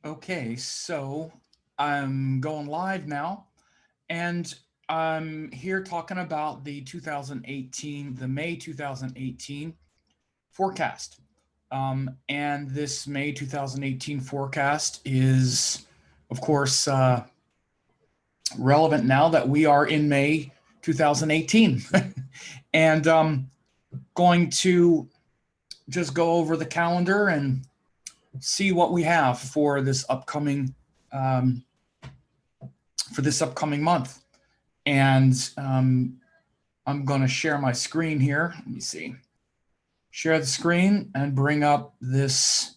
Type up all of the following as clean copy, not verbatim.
Okay, so I'm going live now, and I'm here talking about the 2018, the May 2018 forecast. And this May 2018 forecast is, of course, relevant now that we are in May 2018. And going to just go over the calendar and see what we have um, for this upcoming month. And I'm going to share my screen here. Let me see. Share the screen and bring up this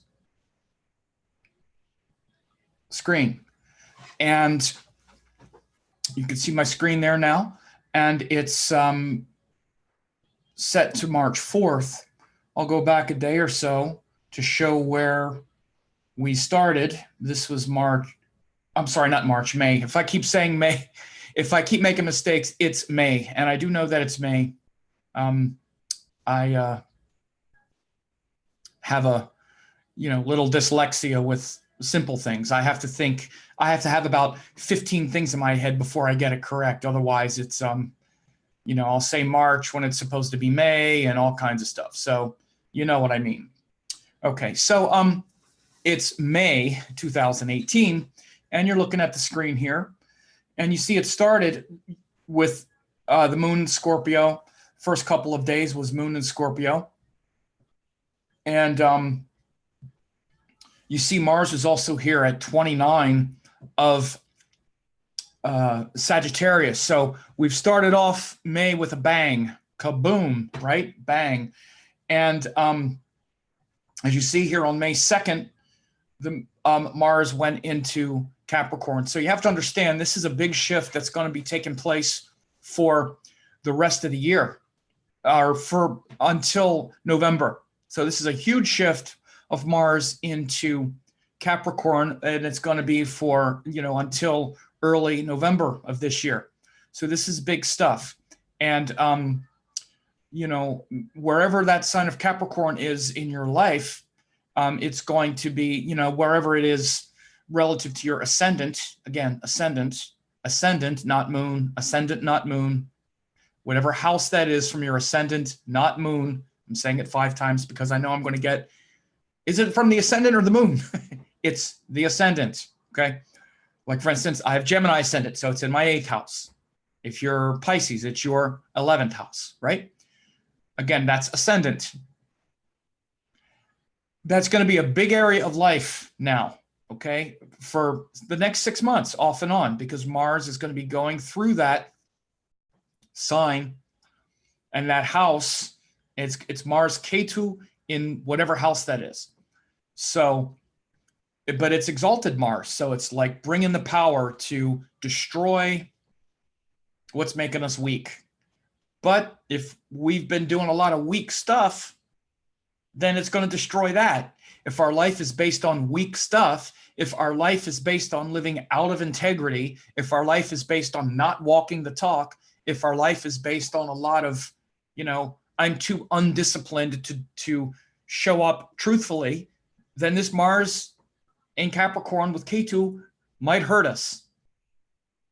screen. And you can see my screen there now. And it's set to March 4th. I'll go back a day or so to show where we started. This was March. I'm sorry, not March, May. If I keep saying May, if I keep making mistakes, it's May. And I do know that it's May. I have a, little dyslexia with simple things. I have to have about 15 things in my head before I get it correct. Otherwise it's, I'll say March when it's supposed to be May and all kinds of stuff. So you know what I mean. Okay, so it's May 2018, and you're looking at the screen here, and you see it started with the moon in Scorpio. First couple of days was moon in Scorpio. And you see Mars is also here at 29 of Sagittarius. So we've started off May with a bang, kaboom, right? Bang. And as you see here on May 2nd, the Mars went into Capricorn. So you have to understand this is a big shift that's going to be taking place for the rest of the year, or for until November. So this is a huge shift of Mars into Capricorn, and it's going to be for, until early November of this year. So this is big stuff. And, wherever that sign of Capricorn is in your life, it's going to be, wherever it is relative to your ascendant. Again, ascendant, not moon, ascendant, not moon. Whatever house that is from your ascendant, not moon. I'm saying it 5 times because I know I'm going to get, is it from the ascendant or the moon? It's the ascendant, okay? Like, for instance, I have Gemini ascendant, so it's in my 8th house. If you're Pisces, it's your 11th house, right? Again, that's ascendant. That's going to be a big area of life now, okay, for the next 6 months off and on, because Mars is going to be going through that sign and that house. It's Mars Ketu in whatever house that is. So, but it's exalted Mars. So it's like bringing the power to destroy what's making us weak. But if we've been doing a lot of weak stuff, then it's going to destroy that. If our life is based on weak stuff, if our life is based on living out of integrity, if our life is based on not walking the talk, if our life is based on a lot of, I'm too undisciplined to show up truthfully, then this Mars in Capricorn with Ketu might hurt us.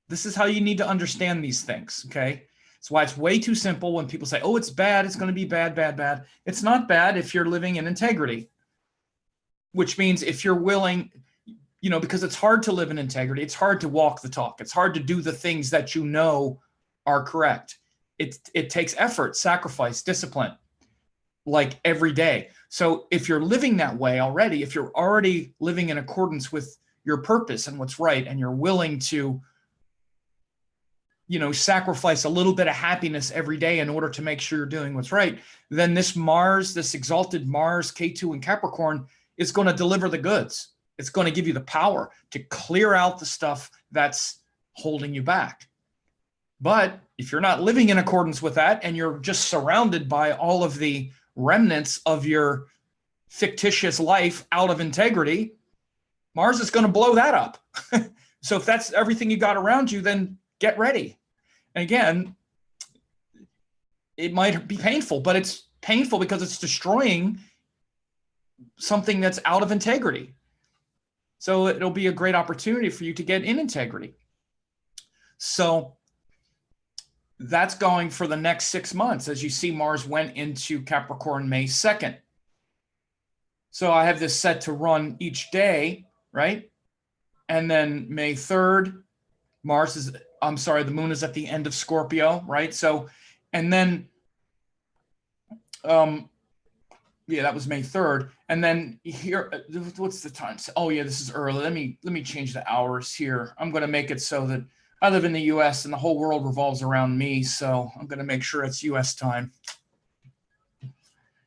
This is how you need to understand these things, okay? That's why it's way too simple when people say, oh, it's bad, it's going to be bad, bad, bad. It's not bad if you're living in integrity, which means if you're willing, because it's hard to live in integrity, it's hard to walk the talk, it's hard to do the things that are correct. It takes effort, sacrifice, discipline, like every day. So if you're living that way already, if you're already living in accordance with your purpose and what's right, and you're willing to sacrifice a little bit of happiness every day in order to make sure you're doing what's right, then this Mars, this exalted Mars, K2 and Capricorn, is going to deliver the goods. It's going to give you the power to clear out the stuff that's holding you back. But if you're not living in accordance with that, and you're just surrounded by all of the remnants of your fictitious life out of integrity, Mars is going to blow that up. So if that's everything you got around you, then get ready. And again, it might be painful, but it's painful because it's destroying something that's out of integrity. So it'll be a great opportunity for you to get in integrity. So that's going for the next 6 months. As you see, Mars went into Capricorn May 2nd. So I have this set to run each day, right? And then May 3rd, the moon is at the end of Scorpio, right? So, and then, that was May 3rd. And then here, what's the time? Oh yeah, this is early. Let me change the hours here. I'm going to make it so that I live in the US and the whole world revolves around me. So I'm going to make sure it's US time.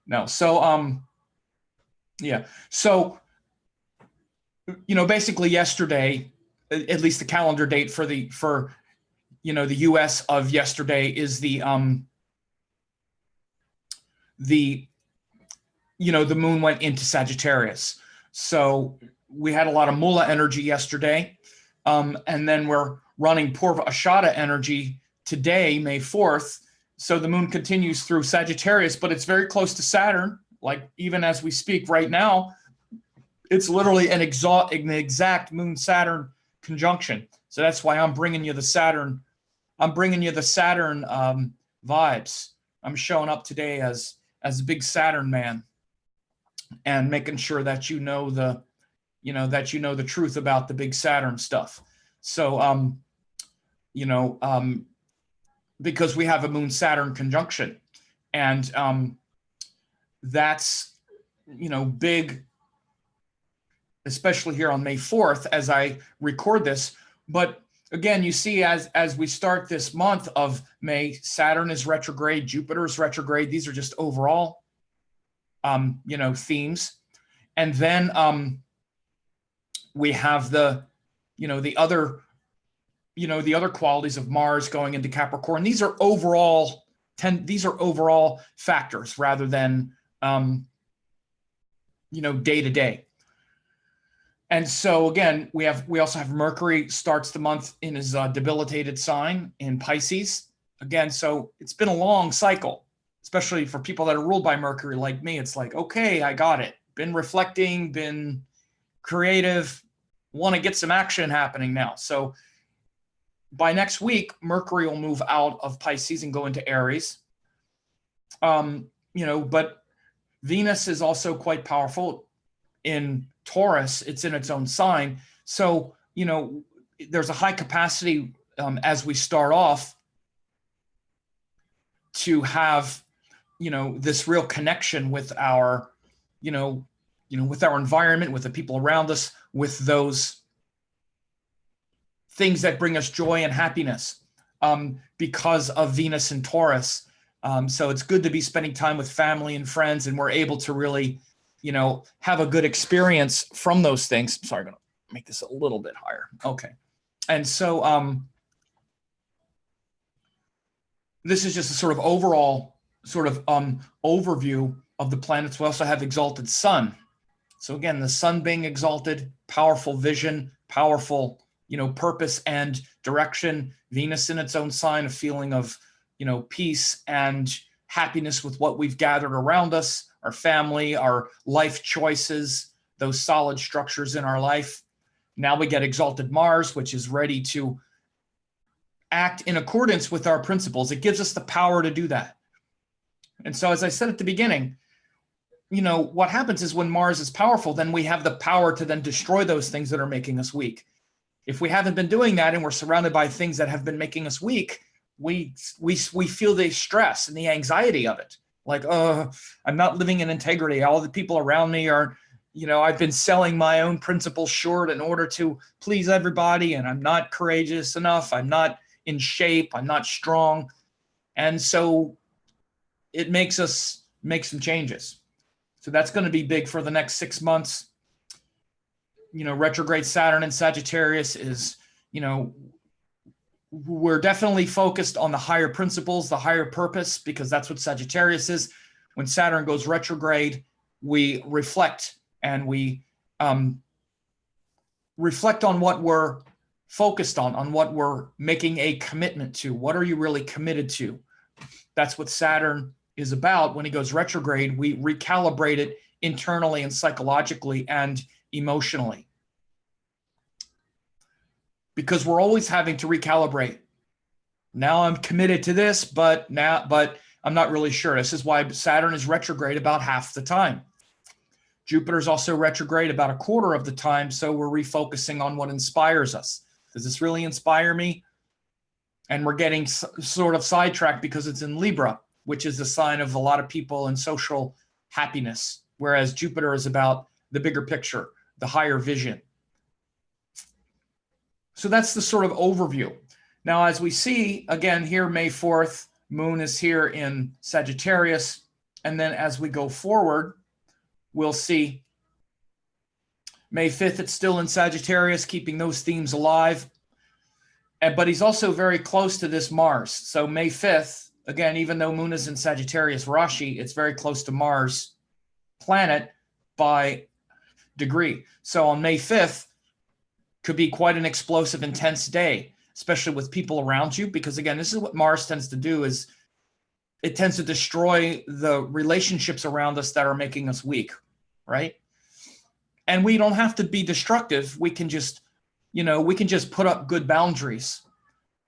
No. So, yeah. So, basically yesterday, at least the calendar date for the US of yesterday is the moon went into Sagittarius. So we had a lot of Mula energy yesterday. And then we're running Purva Ashada energy today, May 4th. So the moon continues through Sagittarius, but it's very close to Saturn. Like even as we speak right now, it's literally an exact moon-Saturn conjunction. So that's why I'm bringing you the Saturn. I'm bringing you the Saturn vibes. I'm showing up today as a big Saturn man, and making sure that you know the truth about the big Saturn stuff. So because we have a moon-Saturn conjunction, and that's big, especially here on May 4th as I record this. But again, you see, as we start this month of May, Saturn is retrograde, Jupiter is retrograde. These are just overall, themes. And then we have the other qualities of Mars going into Capricorn. These are overall factors rather than, day to day. And so again, we also have Mercury starts the month in his debilitated sign in Pisces. Again, so it's been a long cycle, especially for people that are ruled by Mercury like me. It's like, okay, I got it. Been reflecting, been creative, want to get some action happening now. So by next week, Mercury will move out of Pisces and go into Aries. But Venus is also quite powerful in Taurus. It's in its own sign. So, there's a high capacity as we start off to have, this real connection with our, with our environment, with the people around us, with those things that bring us joy and happiness because of Venus and Taurus. So it's good to be spending time with family and friends, and we're able to really, have a good experience from those things. Sorry, I'm going to make this a little bit higher. Okay. And so this is just a sort of overall overview of the planets. We also have exalted sun. So again, the sun being exalted, powerful vision, powerful, purpose and direction. Venus in its own sign, a feeling of, peace and happiness with what we've gathered around us, our family, our life choices, those solid structures in our life. Now we get exalted Mars, which is ready to act in accordance with our principles. It gives us the power to do that. And so, as I said at the beginning, what happens is when Mars is powerful, then we have the power to then destroy those things that are making us weak. If we haven't been doing that and we're surrounded by things that have been making us weak, we feel the stress and the anxiety of it. Like, I'm not living in integrity. All the people around me are, I've been selling my own principles short in order to please everybody, and I'm not courageous enough. I'm not in shape. I'm not strong. And so it makes us make some changes. So that's going to be big for the next 6 months. Retrograde Saturn in Sagittarius is, we're definitely focused on the higher principles, the higher purpose, because that's what Sagittarius is. When Saturn goes retrograde, we reflect, and we reflect on what we're focused on what we're making a commitment to. What are you really committed to? That's what Saturn is about. When he goes retrograde, we recalibrate it internally and psychologically and emotionally. because we're always having to recalibrate. Now I'm committed to this, but I'm not really sure. This is why Saturn is retrograde about half the time. Jupiter's also retrograde about a quarter of the time, so we're refocusing on what inspires us. Does this really inspire me? And we're getting sort of sidetracked because it's in Libra, which is the sign of a lot of people in social happiness, whereas Jupiter is about the bigger picture, the higher vision. So that's the sort of overview. Now, as we see, again, here, May 4th, Moon is here in Sagittarius. And then as we go forward, we'll see May 5th, it's still in Sagittarius, keeping those themes alive. But he's also very close to this Mars. So May 5th, again, even though Moon is in Sagittarius Rashi, it's very close to Mars planet by degree. So on May 5th, could be quite an explosive, intense day, especially with people around you, because again, this is what Mars tends to do, is it tends to destroy the relationships around us that are making us weak, right? And we don't have to be destructive. We can just, we can just put up good boundaries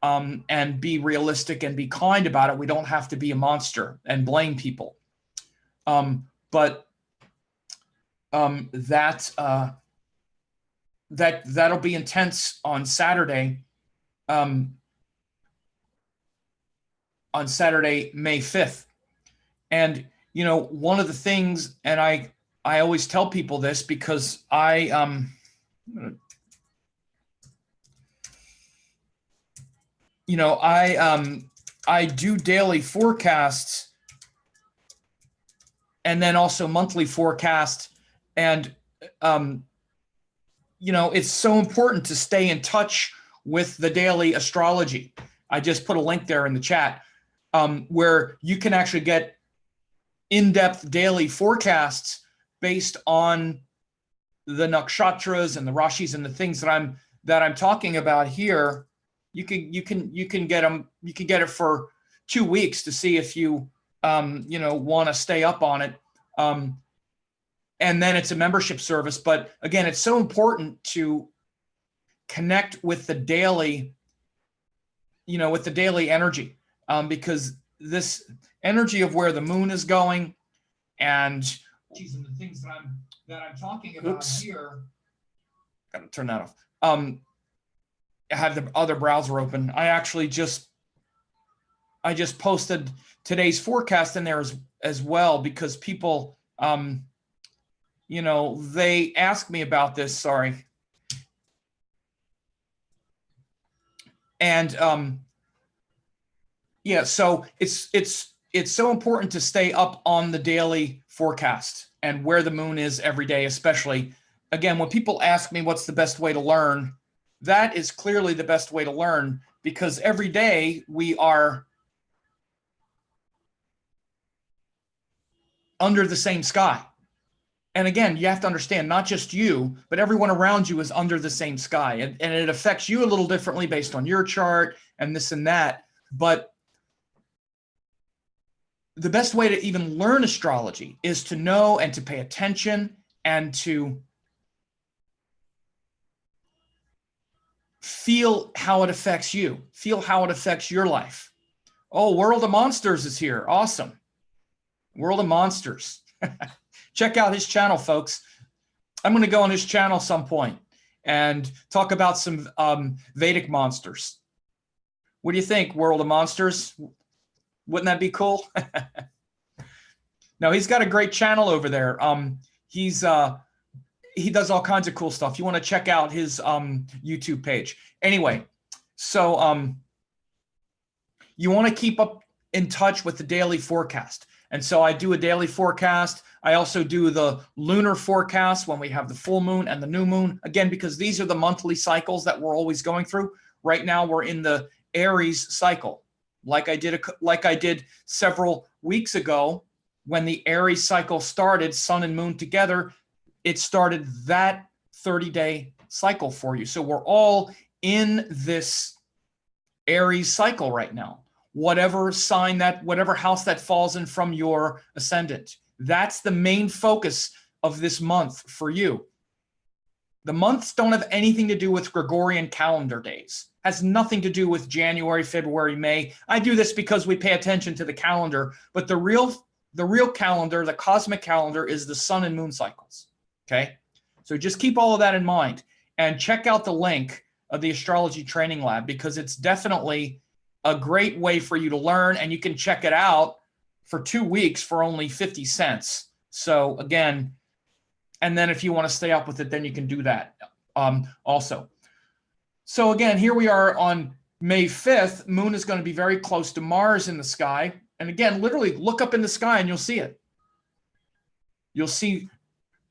and be realistic and be kind about it. We don't have to be a monster and blame people. That'll be intense on Saturday. On Saturday, May 5th. And, one of the things, and I always tell people this because I do daily forecasts and then also monthly forecasts. And, it's so important to stay in touch with the daily astrology. I just put a link there in the chat where you can actually get in-depth daily forecasts based on the nakshatras and the rashis and the things that I'm talking about here. You can get them. You can get it for 2 weeks to see if you want to stay up on it. And then it's a membership service. But again, it's so important to connect with the daily, energy, because this energy of where the moon is going and the things that I'm talking about here. Got to turn that off. I have the other browser open. I just posted today's forecast in there as well, because people, they ask me about this. Sorry. And so it's so important to stay up on the daily forecast and where the moon is every day, especially. Again, when people ask me what's the best way to learn, that is clearly the best way to learn, because every day we are under the same sky. And again, you have to understand, not just you, but everyone around you is under the same sky. And it affects you a little differently based on your chart and this and that. But the best way to even learn astrology is to know and to pay attention and to feel how it affects you, feel how it affects your life. Oh, World of Monsters is here. Awesome. World of Monsters. Check out his channel, folks. I'm going to go on his channel some point and talk about some Vedic monsters. What do you think, World of Monsters? Wouldn't that be cool? No, he's got a great channel over there. He does all kinds of cool stuff. You want to check out his YouTube page. Anyway, so you want to keep up in touch with the daily forecast. And so I do a daily forecast. I also do the lunar forecast when we have the full moon and the new moon. Again, because these are the monthly cycles that we're always going through. Right now, we're in the Aries cycle. Like I did several weeks ago, when the Aries cycle started, sun and moon together, it started that 30-day cycle for you. So we're all in this Aries cycle right now. Whatever house that falls in from your ascendant. That's the main focus of this month for you. The months don't have anything to do with Gregorian calendar days. Has nothing to do with January, February, May. I do this because we pay attention to the calendar, but the real calendar, the cosmic calendar, is the sun and moon cycles. Okay? So just keep all of that in mind and check out the link of the Astrology Training Lab, because it's definitely a great way for you to learn, and you can check it out for 2 weeks for only 50 cents. So again, and then if you want to stay up with it, then you can do that also. So again, here we are on May 5th. Moon is going to be very close to Mars in the sky. And again, literally look up in the sky and you'll see it. You'll see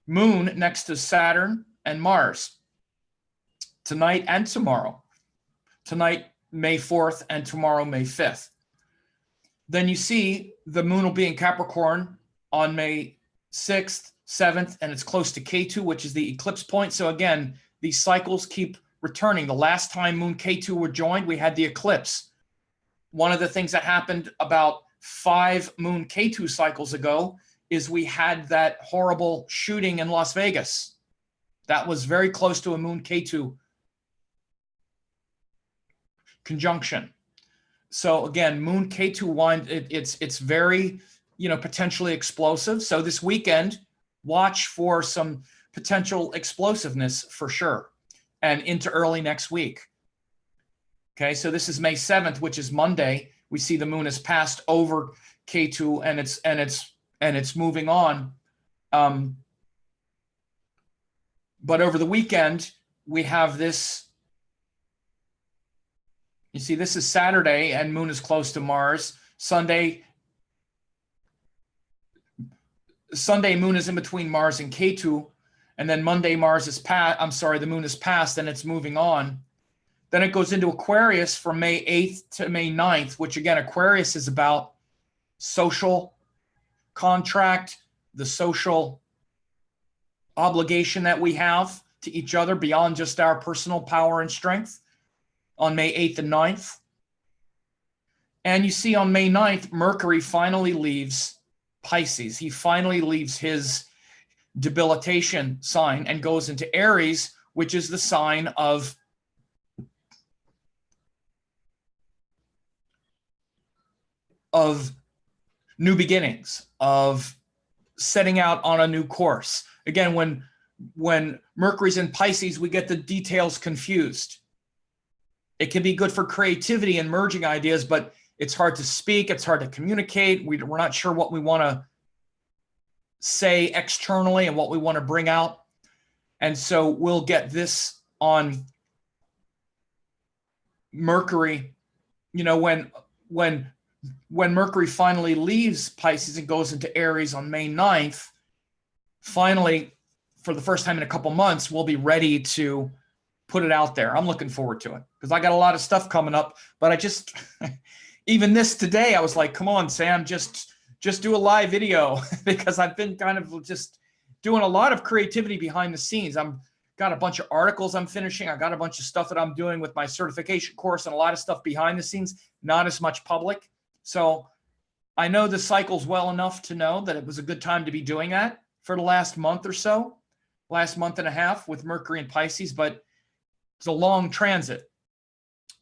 Moon next to Saturn and Mars tonight and tomorrow. Tonight, May 4th, and tomorrow, May 5th. Then you see the Moon will be in Capricorn on May 6th, 7th, and it's close to K2, which is the eclipse point. So again, these cycles keep returning. The last time Moon K2 were joined, we had the eclipse. One of the things that happened about 5 Moon K2 cycles ago is we had that horrible shooting in Las Vegas. That was very close to a Moon K2 conjunction. So again, Moon K2 it's very, potentially explosive. So this weekend, watch for some potential explosiveness for sure, and into early next week. Okay, so this is May 7th, which is Monday. We see the Moon has passed over K2 and it's moving on. But over the weekend, we have this. You see, this is Saturday, and Moon is close to Mars. Sunday, Moon is in between Mars and K2, and then Monday, the Moon is passed, and it's moving on. Then it goes into Aquarius from May 8th to May 9th, which again, Aquarius is about social contract, the social obligation that we have to each other beyond just our personal power and strength, on May 8th and 9th. And you see on May 9th, Mercury finally leaves Pisces. He finally leaves his debilitation sign and goes into Aries, which is the sign of new beginnings, of setting out on a new course. Again, when Mercury's in Pisces, we get the details confused. It can be good for creativity and merging ideas, but it's hard to speak. It's hard to communicate. We're not sure what we want to say externally and what we want to bring out. And so we'll get this on Mercury, when Mercury finally leaves Pisces and goes into Aries on May 9th, finally, for the first time in a couple months, we'll be ready to put it out there. I'm looking forward to it because I got a lot of stuff coming up, but I just, even this today, I was like, come on, Sam, just do a live video because I've been kind of just doing a lot of creativity behind the scenes. Got a bunch of articles I'm finishing. I got a bunch of stuff that I'm doing with my certification course and a lot of stuff behind the scenes, not as much public. So I know the cycles well enough to know that it was a good time to be doing that for the last month or so, last month and a half with Mercury and Pisces, but it's a long transit.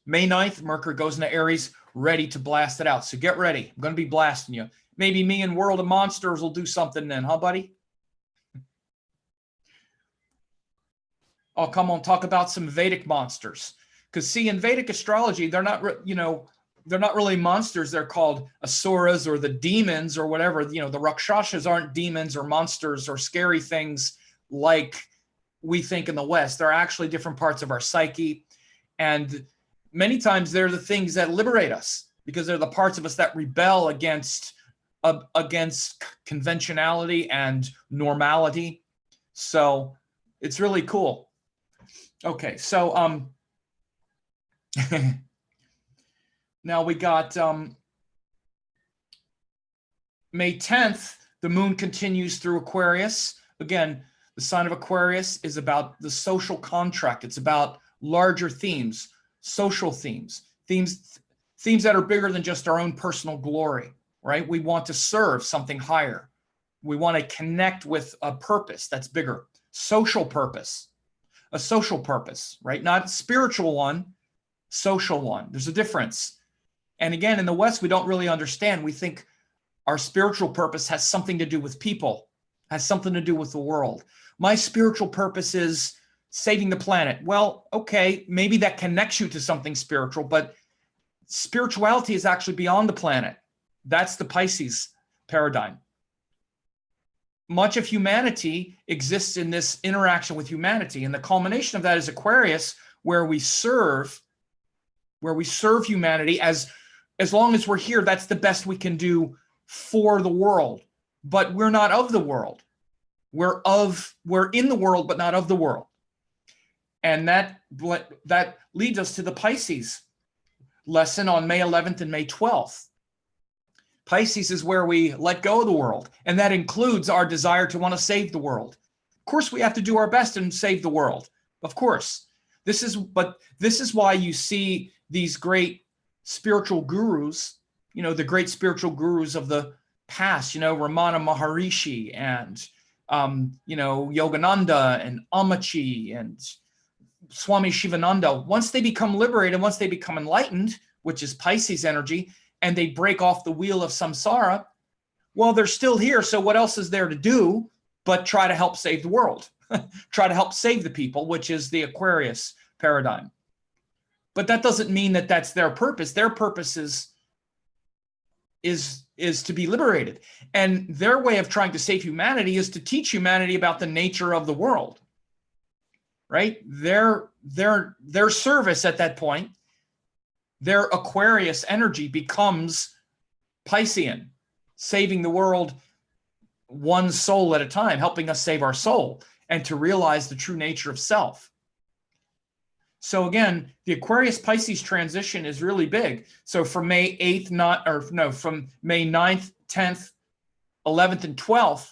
May 9th, Mercury goes into Aries, ready to blast it out. So get ready. I'm going to be blasting you. Maybe me and World of Monsters will do something then, huh, buddy? I'll come on, talk about some Vedic monsters. Because see, in Vedic astrology, they're not really monsters. They're called asuras or the demons or whatever. The Rakshasas aren't demons or monsters or scary things like we think in the West. They're actually different parts of our psyche. And many times they're the things that liberate us because they're the parts of us that rebel against conventionality and normality. So it's really cool. Okay, so now we got May 10th, the Moon continues through Aquarius. Again, the sign of Aquarius is about the social contract. It's about larger themes, social themes that are bigger than just our own personal glory, right? We want to serve something higher. We want to connect with a purpose that's bigger, social purpose. a social purpose, right? Not a spiritual one, social one. There's a difference. And again, in the West, we don't really understand. We think our spiritual purpose has something to do with people, has something to do with the world. My spiritual purpose is saving the planet. Well, okay, maybe that connects you to something spiritual, but spirituality is actually beyond the planet. That's the Pisces paradigm. Much of humanity exists in this interaction with humanity. And the culmination of that is Aquarius, where we serve humanity as long as we're here. That's the best we can do for the world. But we're not of the world. We're in the world, but not of the world. And that leads us to the Pisces lesson on May 11th and May 12th. Pisces is where we let go of the world, and that includes our desire to want to save the world. Of course, we have to do our best and save the world. Of course. This is why you see these great spiritual gurus, the great spiritual gurus of the past, Ramana Maharishi and, Yogananda and Amachi and Swami Shivananda. Once they become liberated, once they become enlightened, which is Pisces energy, and they break off the wheel of samsara, well, they're still here. So what else is there to do but try to help save the world, try to help save the people, which is the Aquarius paradigm. But that doesn't mean that that's their purpose. Their purpose is to be liberated. And their way of trying to save humanity is to teach humanity about the nature of the world, right? Their service at that point, their Aquarius energy becomes Piscean, saving the world one soul at a time, helping us save our soul and to realize the true nature of self. So again, the Aquarius Pisces transition is really big. So from May 8th, from May 9th, 10th, 11th, and 12th,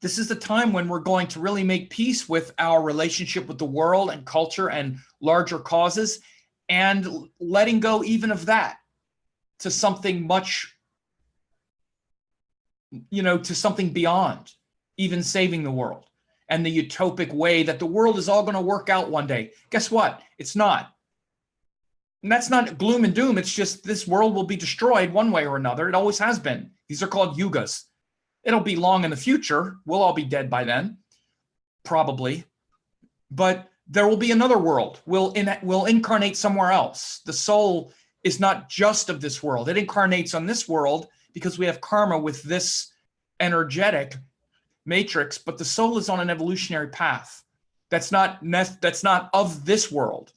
this is the time when we're going to really make peace with our relationship with the world and culture and larger causes, and letting go even of that to something much, to something beyond, even saving the world and the utopic way that the world is all going to work out one day. Guess what? It's not. And that's not gloom and doom. It's just this world will be destroyed one way or another. It always has been. These are called yugas. It'll be long in the future. We'll all be dead by then, probably. But there will be another world. We'll incarnate somewhere else. The soul is not just of this world. It incarnates on this world because we have karma with this energetic matrix, but the soul is on an evolutionary path. That's not of this world.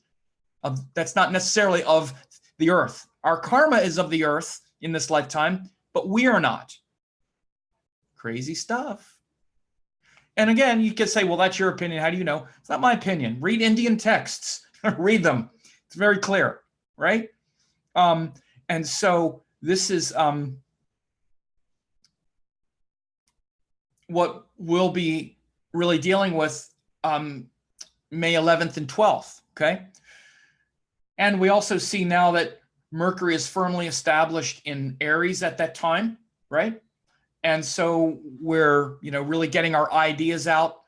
That's not necessarily of the earth. Our karma is of the earth in this lifetime, but we are not. Crazy stuff. And again, you could say, well, that's your opinion. How do you know? It's not my opinion. Read Indian texts. Read them. It's very clear, right? And so this is what we'll be really dealing with May 11th and 12th, okay? And we also see now that Mercury is firmly established in Aries at that time, right? And so we're, really getting our ideas out.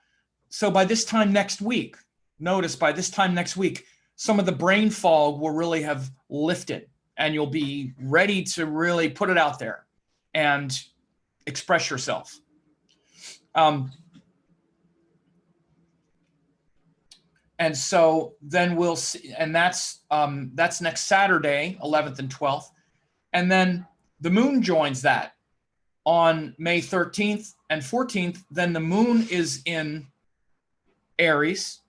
So by this time next week, by this time next week, some of the brain fog will really have lifted and you'll be ready to really put it out there and express yourself. And so then we'll see, and that's next Saturday, 11th and 12th. And then the moon joins that on May 13th and 14th. Then the moon is in Aries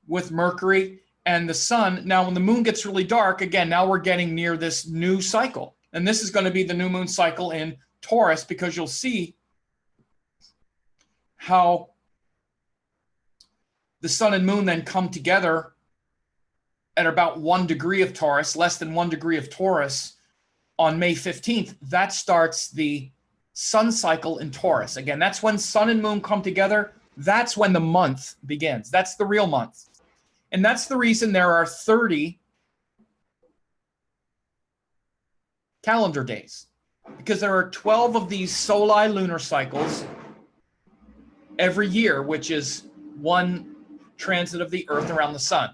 with Mercury and the sun. Now, when the moon gets really dark, again, now we're getting near this new cycle. And this is going to be the new moon cycle in Taurus, because you'll see how the sun and moon then come together at about 1 degree of Taurus, less than 1 degree of Taurus on May 15th. That starts the sun cycle in Taurus. Again, that's when sun and moon come together. That's when the month begins. That's the real month. And that's the reason there are 30 calendar days, because there are 12 of these soli lunar cycles every year, which is one transit of the Earth around the sun.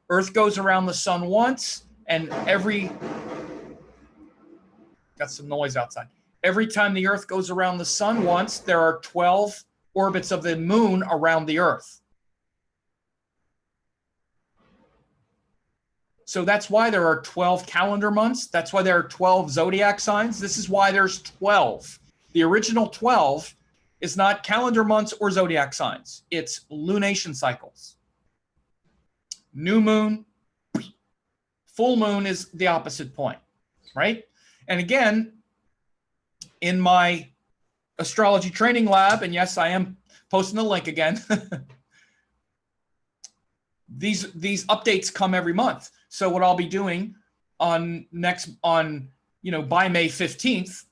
Earth goes around the sun once, and got some noise outside. Every time the Earth goes around the sun once, there are 12 orbits of the moon around the Earth. So that's why there are 12 calendar months. That's why there are 12 zodiac signs. This is why there's 12. The original 12 is not calendar months or zodiac signs. It's lunation cycles. New moon, full moon is the opposite point, right? And again, in my astrology training lab, and yes, I am posting the link again, these updates come every month. So what I'll be doing by May 15th,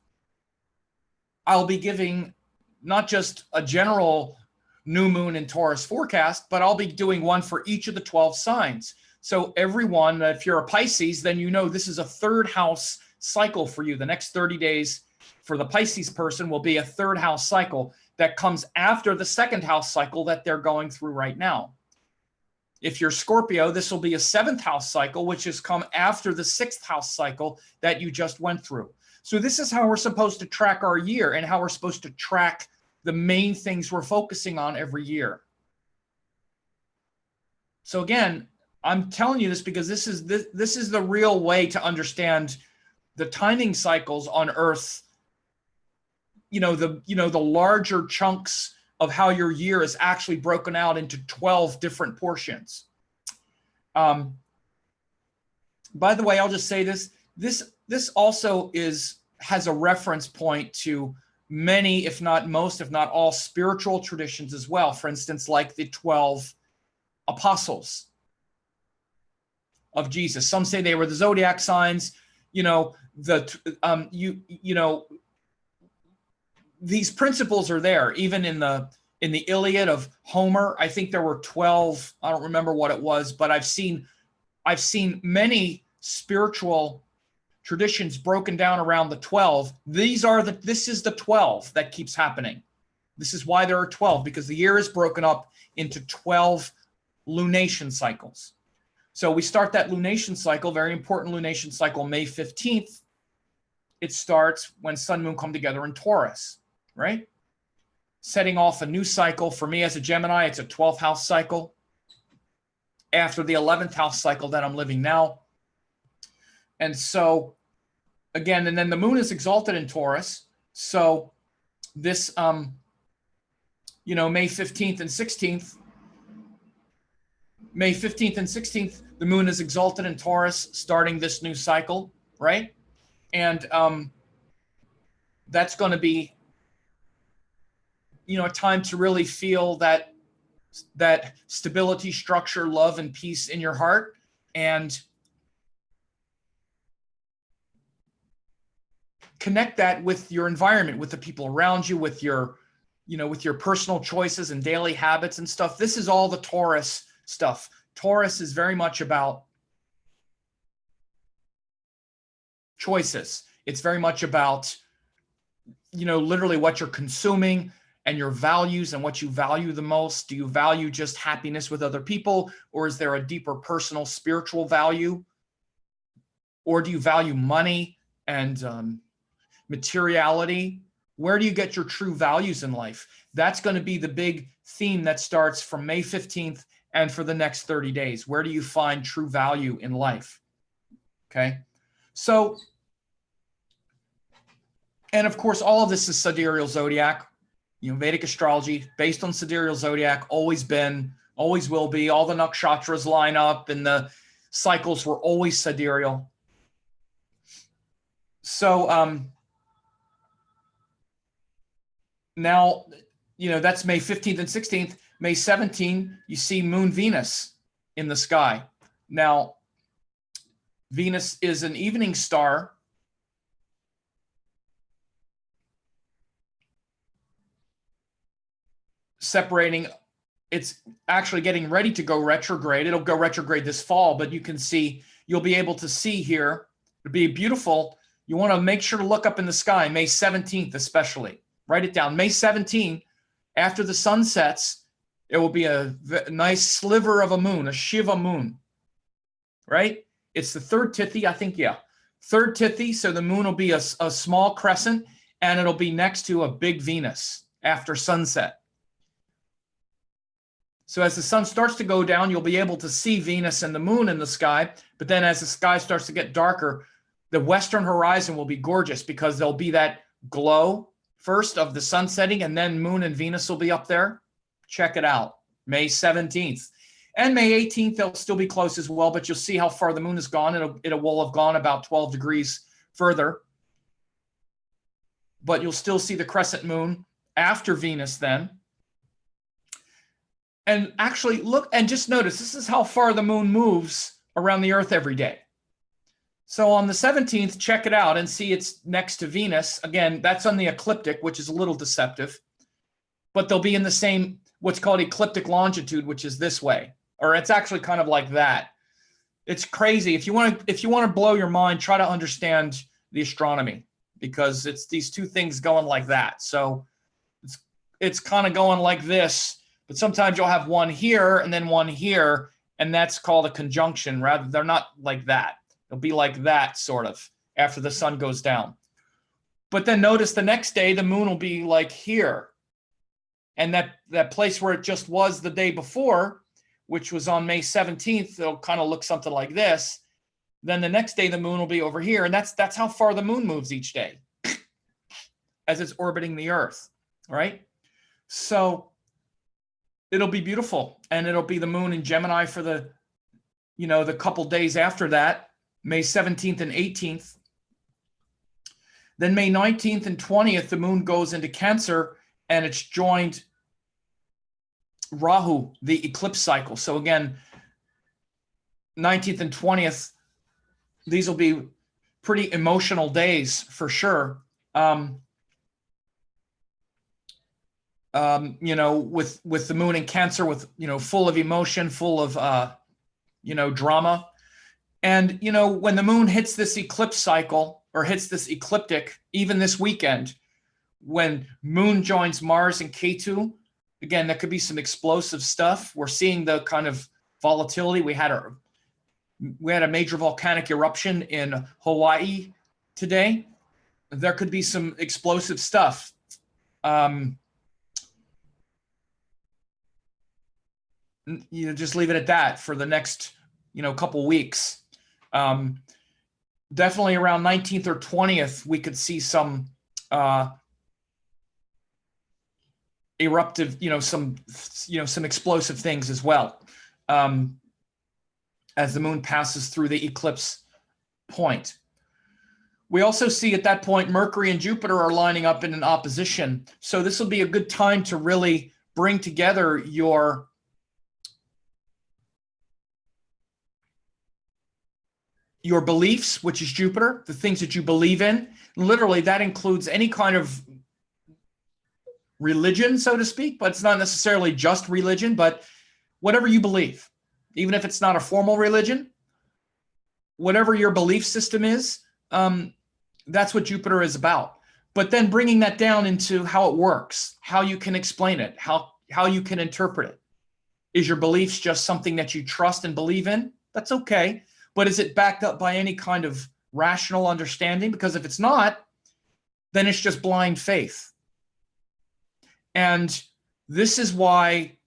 I'll be giving not just a general new moon and Taurus forecast, but I'll be doing one for each of the 12 signs. So everyone, if you're a Pisces, then you know this is a third house cycle for you. The next 30 days for the Pisces person will be a third house cycle that comes after the second house cycle that they're going through right now. If you're Scorpio, this will be a seventh house cycle, which has come after the sixth house cycle that you just went through. So this is how we're supposed to track our year and how we're supposed to track the main things we're focusing on every year. So again, I'm telling you this because this is the real way to understand the timing cycles on Earth. The larger chunks of how your year is actually broken out into 12 different portions. By the way, I'll just say this also has a reference point to many, if not most, if not all spiritual traditions as well. For instance, like the 12 apostles of Jesus. Some say they were the zodiac signs, these principles are there even in the Iliad of Homer. I think there were 12, I don't remember what it was, but I've seen many spiritual traditions broken down around the 12. This is the 12 that keeps happening. This is why there are 12, because the year is broken up into 12 lunation cycles. So we start that lunation cycle, very important lunation cycle, May 15th. It starts when sun moon come together in Taurus, right? Setting off a new cycle. For me as a Gemini, it's a 12th house cycle after the 11th house cycle that I'm living now. And so again, and then the moon is exalted in Taurus. So this, May 15th and 16th, May 15th and 16th, the moon is exalted in Taurus, starting this new cycle, right? And that's going to be, a time to really feel that stability, structure, love, and peace in your heart. And connect that with your environment, with the people around you, with your personal choices and daily habits and stuff. This is all the Taurus stuff. Taurus is very much about choices. It's very much about, literally what you're consuming and your values and what you value the most. Do you value just happiness with other people, or is there a deeper personal spiritual value? Or do you value money and materiality? Where do you get your true values in life? That's going to be the big theme that starts from May 15th and for the next 30 days. Where do you find true value in life? Okay. So, and of course, all of this is sidereal zodiac, Vedic astrology based on sidereal zodiac, always been, always will be. All the nakshatras line up and the cycles were always sidereal. So, now, that's May 15th and 16th. May 17th, you see Moon Venus in the sky. Now, Venus is an evening star. Separating, it's actually getting ready to go retrograde. It'll go retrograde this fall, but you'll be able to see here. It'll be beautiful. You want to make sure to look up in the sky, May 17th especially. Write it down. May 17th, after the sun sets, It will be a nice sliver of a moon, a Shiva moon, right? It's the third Tithi, I think, yeah. Third Tithi, so the moon will be a small crescent, and it'll be next to a big Venus after sunset. So as the sun starts to go down, you'll be able to see Venus and the moon in the sky. But then as the sky starts to get darker, the western horizon will be gorgeous because there'll be that glow first of the sun setting, and then moon and Venus will be up there. Check it out. May 17th. And May 18th, they'll still be close as well, but you'll see how far the moon has gone. It will have gone about 12 degrees further. But you'll still see the crescent moon after Venus then. And actually look and just notice, this is how far the moon moves around the Earth every day. So on the 17th, check it out and see it's next to Venus. Again, that's on the ecliptic, which is a little deceptive. But they'll be in the same, what's called ecliptic longitude, which is this way. Or it's actually kind of like that. It's crazy. If you want to blow your mind, try to understand the astronomy, because it's these two things going like that. So it's kind of going like this. But sometimes you'll have one here and then one here, and that's called a conjunction. Rather, they're not like that. They'll be like that, sort of, after the sun goes down. But then notice the next day, the moon will be like here. And that place where it just was the day before, which was on May 17th, it'll kind of look something like this. Then the next day, the moon will be over here. And that's how far the moon moves each day as it's orbiting the Earth, right? So it'll be beautiful, and it'll be the moon in Gemini for the couple days after that, May 17th and 18th. Then May 19th and 20th, the moon goes into Cancer, and it's joined Rahu, the eclipse cycle. So again, 19th and 20th, these will be pretty emotional days for sure. With the moon in Cancer, with, full of emotion, full of, drama. And, when the moon hits this eclipse cycle, or hits this ecliptic, even this weekend, when moon joins Mars and Ketu, again, there could be some explosive stuff. We're seeing the kind of volatility. We had a major volcanic eruption in Hawaii today. There could be some explosive stuff. Just leave it at that for the next, couple weeks. Definitely around 19th or 20th, we could see some eruptive, some explosive things as well, as the moon passes through the eclipse point. We also see at that point, Mercury and Jupiter are lining up in an opposition. So this will be a good time to really bring together your beliefs, which is Jupiter, the things that you believe in. Literally, that includes any kind of religion, so to speak, but it's not necessarily just religion, but whatever you believe, even if it's not a formal religion, whatever your belief system is, that's what Jupiter is about. But then bringing that down into how it works, how you can explain it, how you can interpret it. Is your beliefs just something that you trust and believe in? That's okay. But is it backed up by any kind of rational understanding? Because if it's not, then it's just blind faith. And this is why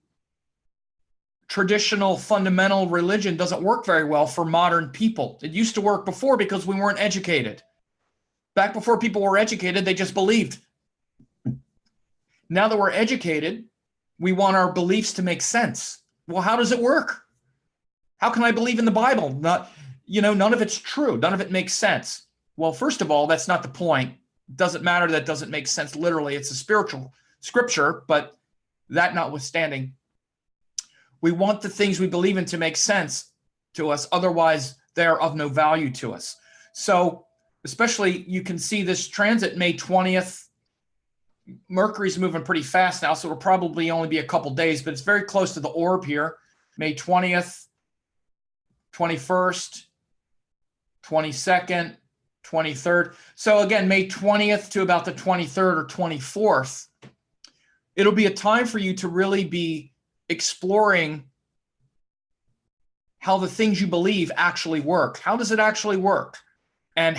traditional fundamental religion doesn't work very well for modern people. It used to work before because we weren't educated. Back before people were educated, they just believed. Now that we're educated, we want our beliefs to make sense. Well, how does it work? How can I believe in the Bible? None of it's true. None of it makes sense. Well, first of all, that's not the point. It doesn't matter that it doesn't make sense literally. It's a spiritual scripture, but that notwithstanding, we want the things we believe in to make sense to us. Otherwise, they're of no value to us. So especially you can see this transit May 20th. Mercury's moving pretty fast now, so it'll probably only be a couple days, but it's very close to the orb here. May 20th, 21st, 22nd, 23rd. So again, May 20th to about the 23rd or 24th, it'll be a time for you to really be exploring how the things you believe actually work. How does it actually work? And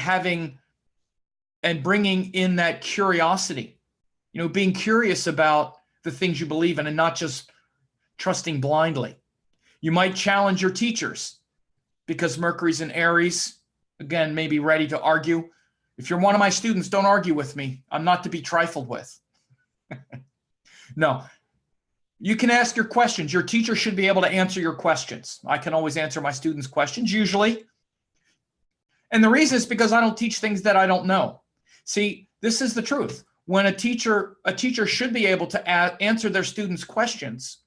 bringing in that curiosity, being curious about the things you believe in and not just trusting blindly. You might challenge your teachers because Mercury's in Aries. Again, maybe ready to argue. If you're one of my students, don't argue with me. I'm not to be trifled with. No, you can ask your questions. Your teacher should be able to answer your questions. I can always answer my students' questions, usually. And the reason is because I don't teach things that I don't know. See, this is the truth. When a teacher should be able to answer their students' questions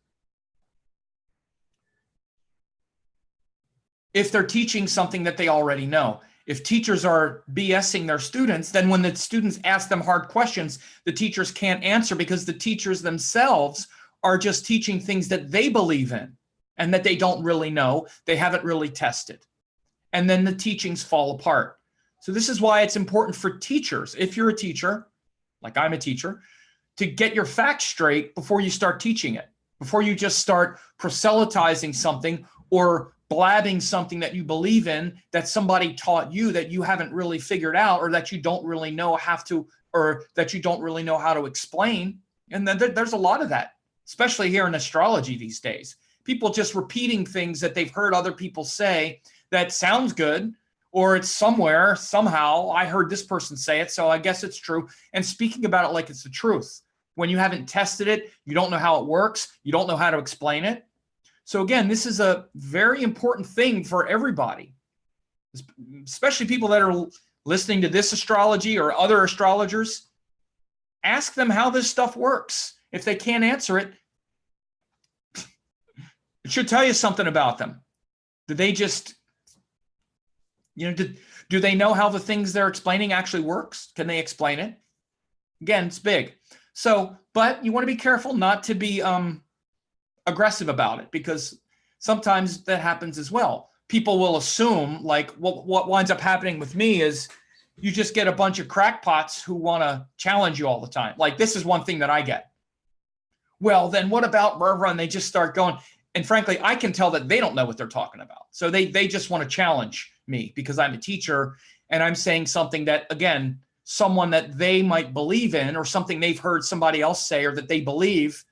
if they're teaching something that they already know. If teachers are BSing their students, then when the students ask them hard questions, the teachers can't answer because the teachers themselves are just teaching things that they believe in and that they don't really know. They haven't really tested. And then the teachings fall apart. So this is why it's important for teachers, if you're a teacher, like I'm a teacher, to get your facts straight before you start teaching it, before you just start proselytizing something or blabbing something that you believe in that somebody taught you that you haven't really figured out or that you don't really know how to explain. And then there's a lot of that, especially here in astrology these days. People just repeating things that they've heard other people say that sounds good, or it's somewhere, somehow, I heard this person say it, so I guess it's true, and speaking about it like it's the truth. When you haven't tested it, you don't know how it works, you don't know how to explain it. So again, this is a very important thing for everybody, especially people that are listening to this astrology or other astrologers. Ask them how this stuff works. If they can't answer it, it should tell you something about them. Do they just, do they know how the things they're explaining actually works? Can they explain it? Again, it's big. So, but you want to be careful not to be aggressive about it, because sometimes that happens as well. People will assume, like what winds up happening with me is you just get a bunch of crackpots who want to challenge you all the time. Like, this is one thing that I get. Well, then what about Merva? And they just start going. And frankly, I can tell that they don't know what they're talking about. So they just want to challenge me because I'm a teacher and I'm saying something that, again, someone that they might believe in, or something they've heard somebody else say, or that they believe,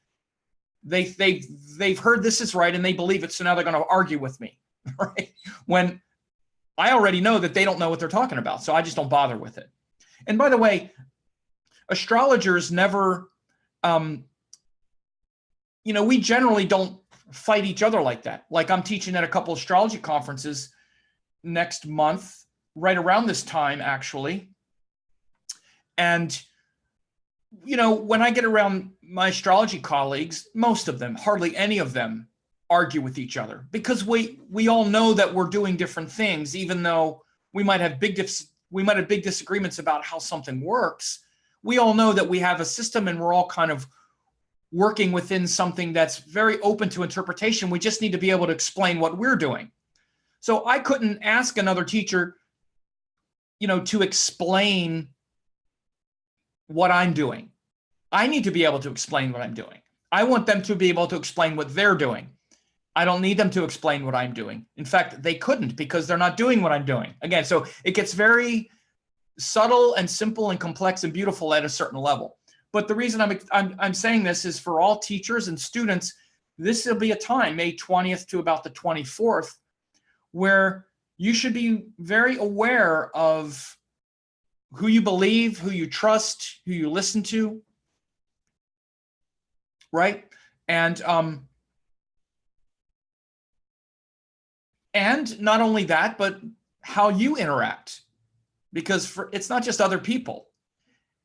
they've heard this is right and they believe it. So now they're going to argue with me, right? When I already know that they don't know what they're talking about. So I just don't bother with it. And by the way, astrologers never, we generally don't fight each other like that. Like, I'm teaching at a couple of astrology conferences next month, right around this time, actually. And, when I get around my astrology colleagues, most of them, hardly any of them, argue with each other, because we all know that we're doing different things, even though we might have big disagreements about how something works. We all know that we have a system and we're all kind of working within something that's very open to interpretation. We just need to be able to explain what we're doing. So I couldn't ask another teacher, to explain what I'm doing. I need to be able to explain what I'm doing. I want them to be able to explain what they're doing. I don't need them to explain what I'm doing. In fact, they couldn't, because they're not doing what I'm doing. Again, so it gets very subtle and simple and complex and beautiful at a certain level. But the reason I'm saying this is for all teachers and students. This will be a time, May 20th to about the 24th, where you should be very aware of who you believe, who you trust, who you listen to, right? And not only that, but how you interact, because it's not just other people,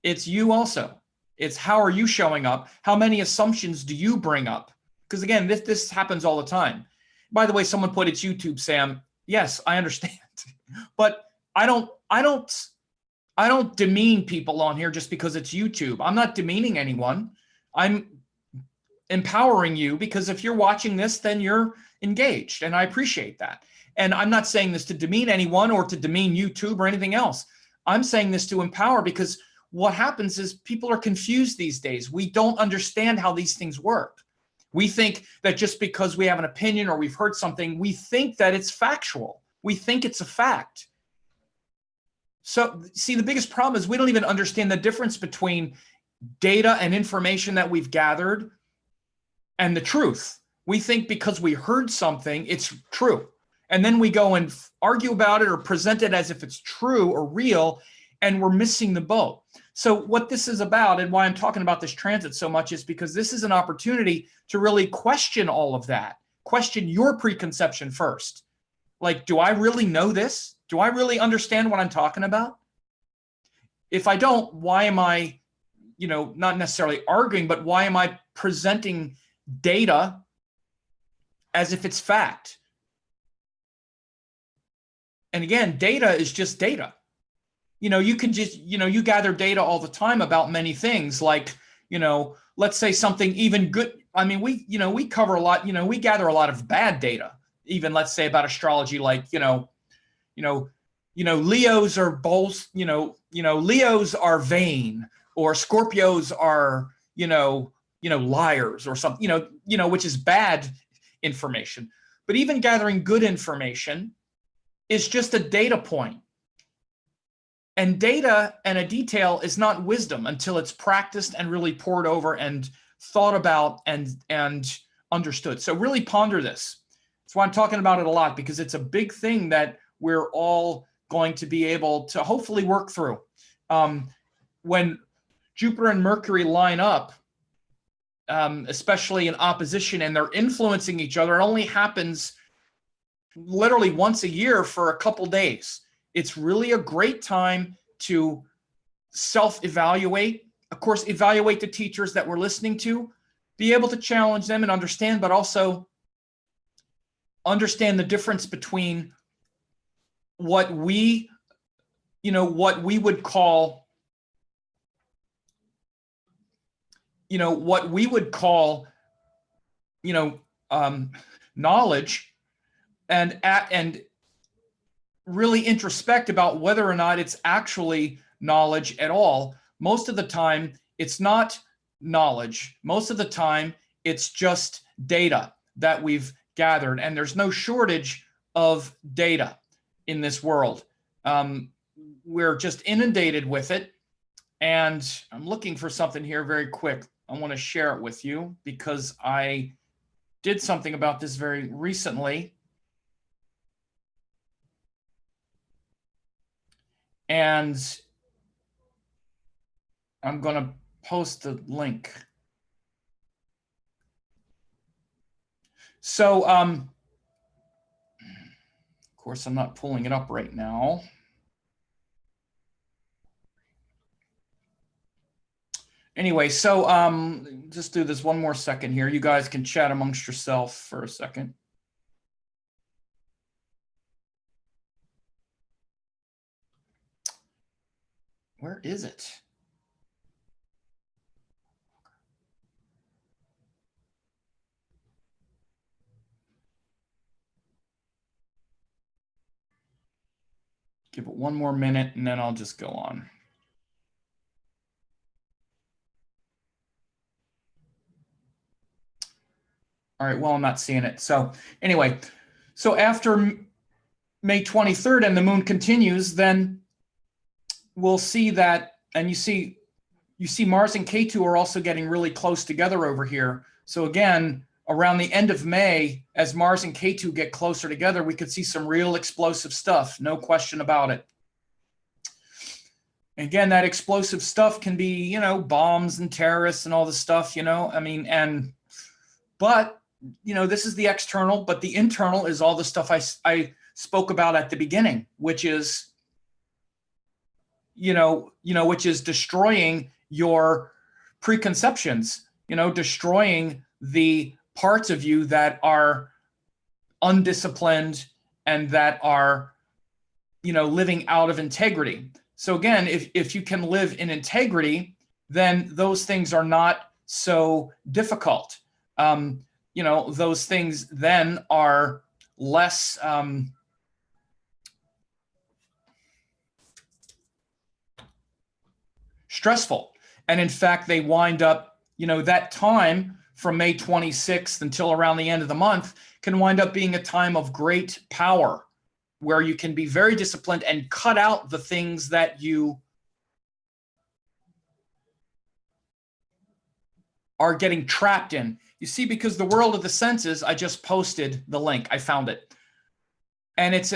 it's you also. It's how are you showing up? How many assumptions do you bring up? Because again, this happens all the time. By the way, someone put it's YouTube, Sam. Yes, I understand, but I don't demean people on here just because it's YouTube. I'm not demeaning anyone. I'm empowering you, because if you're watching this, then you're engaged, and I appreciate that. And I'm not saying this to demean anyone or to demean YouTube or anything else. I'm saying this to empower, because what happens is people are confused these days. We don't understand how these things work. We think that just because we have an opinion or we've heard something, we think that it's factual. We think it's a fact. So see, the biggest problem is we don't even understand the difference between data and information that we've gathered and the truth. We think because we heard something, it's true. And then we go and argue about it or present it as if it's true or real, and we're missing the boat. So what this is about, and why I'm talking about this transit so much, is because this is an opportunity to really question all of that. Question your preconception first. Like, do I really know this? Do I really understand what I'm talking about? If I don't, why am I, not necessarily arguing, but why am I presenting data as if it's fact? And again, data is just data. You can just, you gather data all the time about many things, like, let's say something even good. I mean, we cover a lot, we gather a lot of bad data, even let's say about astrology, like, Leos are both, Leos are vain, or Scorpios are, liars or something, which is bad information. But even gathering good information is just a data point. And data and a detail is not wisdom until it's practiced and really poured over and thought about and understood. So really ponder this. That's why I'm talking about it a lot, because it's a big thing that we're all going to be able to hopefully work through. When Jupiter and Mercury line up, especially in opposition, and they're influencing each other, it only happens literally once a year for a couple days. It's really a great time to self-evaluate. Of course, evaluate the teachers that we're listening to, be able to challenge them and understand, but also understand the difference between what we would call, knowledge, and really introspect about whether or not it's actually knowledge at all. Most of the time, it's not knowledge. Most of the time, it's just data that we've gathered, and there's no shortage of data in this world. We're just inundated with it, and I'm looking for something here very quick. I want to share it with you because I did something about this very recently. And I'm going to post the link. So, of course, I'm not pulling it up right now. Anyway, so just do this one more second here. You guys can chat amongst yourself for a second. Where is it? Give it one more minute and then I'll just go on. All right, well, I'm not seeing it. So anyway, so after May 23rd and the moon continues, then we'll see that, and you see Mars and K2 are also getting really close together over here. So again, around the end of May, as Mars and K2 get closer together, we could see some real explosive stuff, no question about it. Again, that explosive stuff can be, bombs and terrorists and all this stuff, but this is the external, but the internal is all the stuff I spoke about at the beginning, which is, which is destroying your preconceptions, destroying the parts of you that are undisciplined and that are, living out of integrity. So again, if you can live in integrity, then those things are not so difficult. Those things then are less stressful. And in fact, they wind up, that time from May 26th until around the end of the month can wind up being a time of great power, where you can be very disciplined and cut out the things that you are getting trapped in. You see, because the world of the senses, I just posted the link. I found it. And it's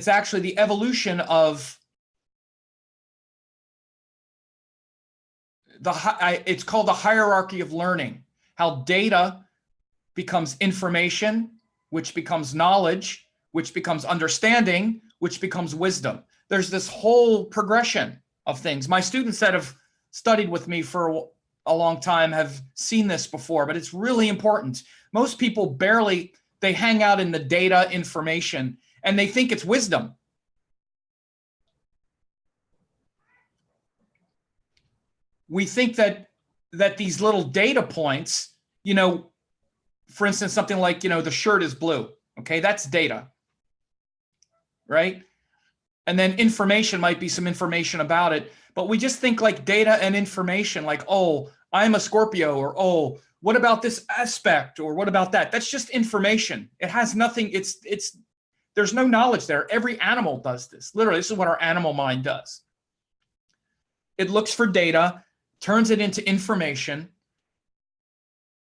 actually the evolution of it's called the hierarchy of learning. How data becomes information, which becomes knowledge, which becomes understanding, which becomes wisdom. There's this whole progression of things. My students that have studied with me for a long time have seen this before, but it's really important. Most people they hang out in the data information and they think it's wisdom. We think that these little data points, for instance, something like, the shirt is blue. Okay, that's data, right? And then information might be some information about it, but we just think like data and information, like, oh, I'm a Scorpio, or, oh, what about this aspect, or what about that? That's just information. It has nothing. There's no knowledge there. Every animal does this. Literally, this is what our animal mind does. It looks for data, turns it into information,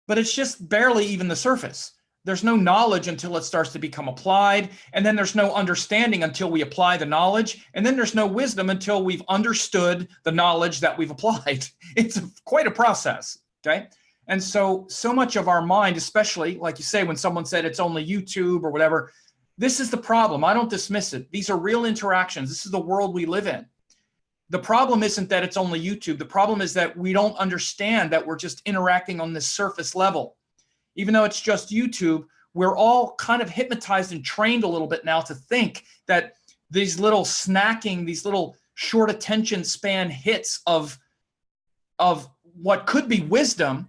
but it's just barely even the surface. There's no knowledge until it starts to become applied, and then there's no understanding until we apply the knowledge, and then there's no wisdom until we've understood the knowledge that we've applied. It's quite a process, okay? And so much of our mind, especially, like you say, when someone said it's only YouTube or whatever, this is the problem. I don't dismiss it. These are real interactions. This is the world we live in. The problem isn't that it's only YouTube. The problem is that we don't understand that we're just interacting on this surface level. Even though it's just YouTube, we're all kind of hypnotized and trained a little bit now to think that these little snacking, these little short attention span hits of what could be wisdom,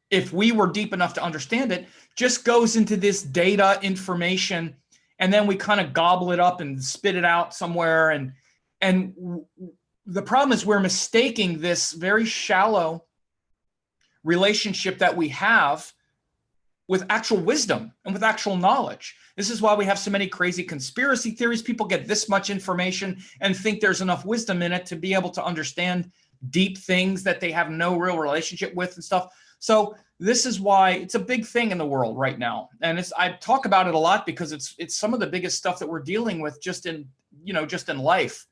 if we were deep enough to understand it, just goes into this data information, and then we kind of gobble it up and spit it out somewhere. And the problem is we're mistaking this very shallow relationship that we have with actual wisdom and with actual knowledge. This is why we have so many crazy conspiracy theories. People get this much information and think there's enough wisdom in it to be able to understand deep things that they have no real relationship with and stuff. So this is why it's a big thing in the world right now. And I talk about it a lot because it's some of the biggest stuff that we're dealing with just in life.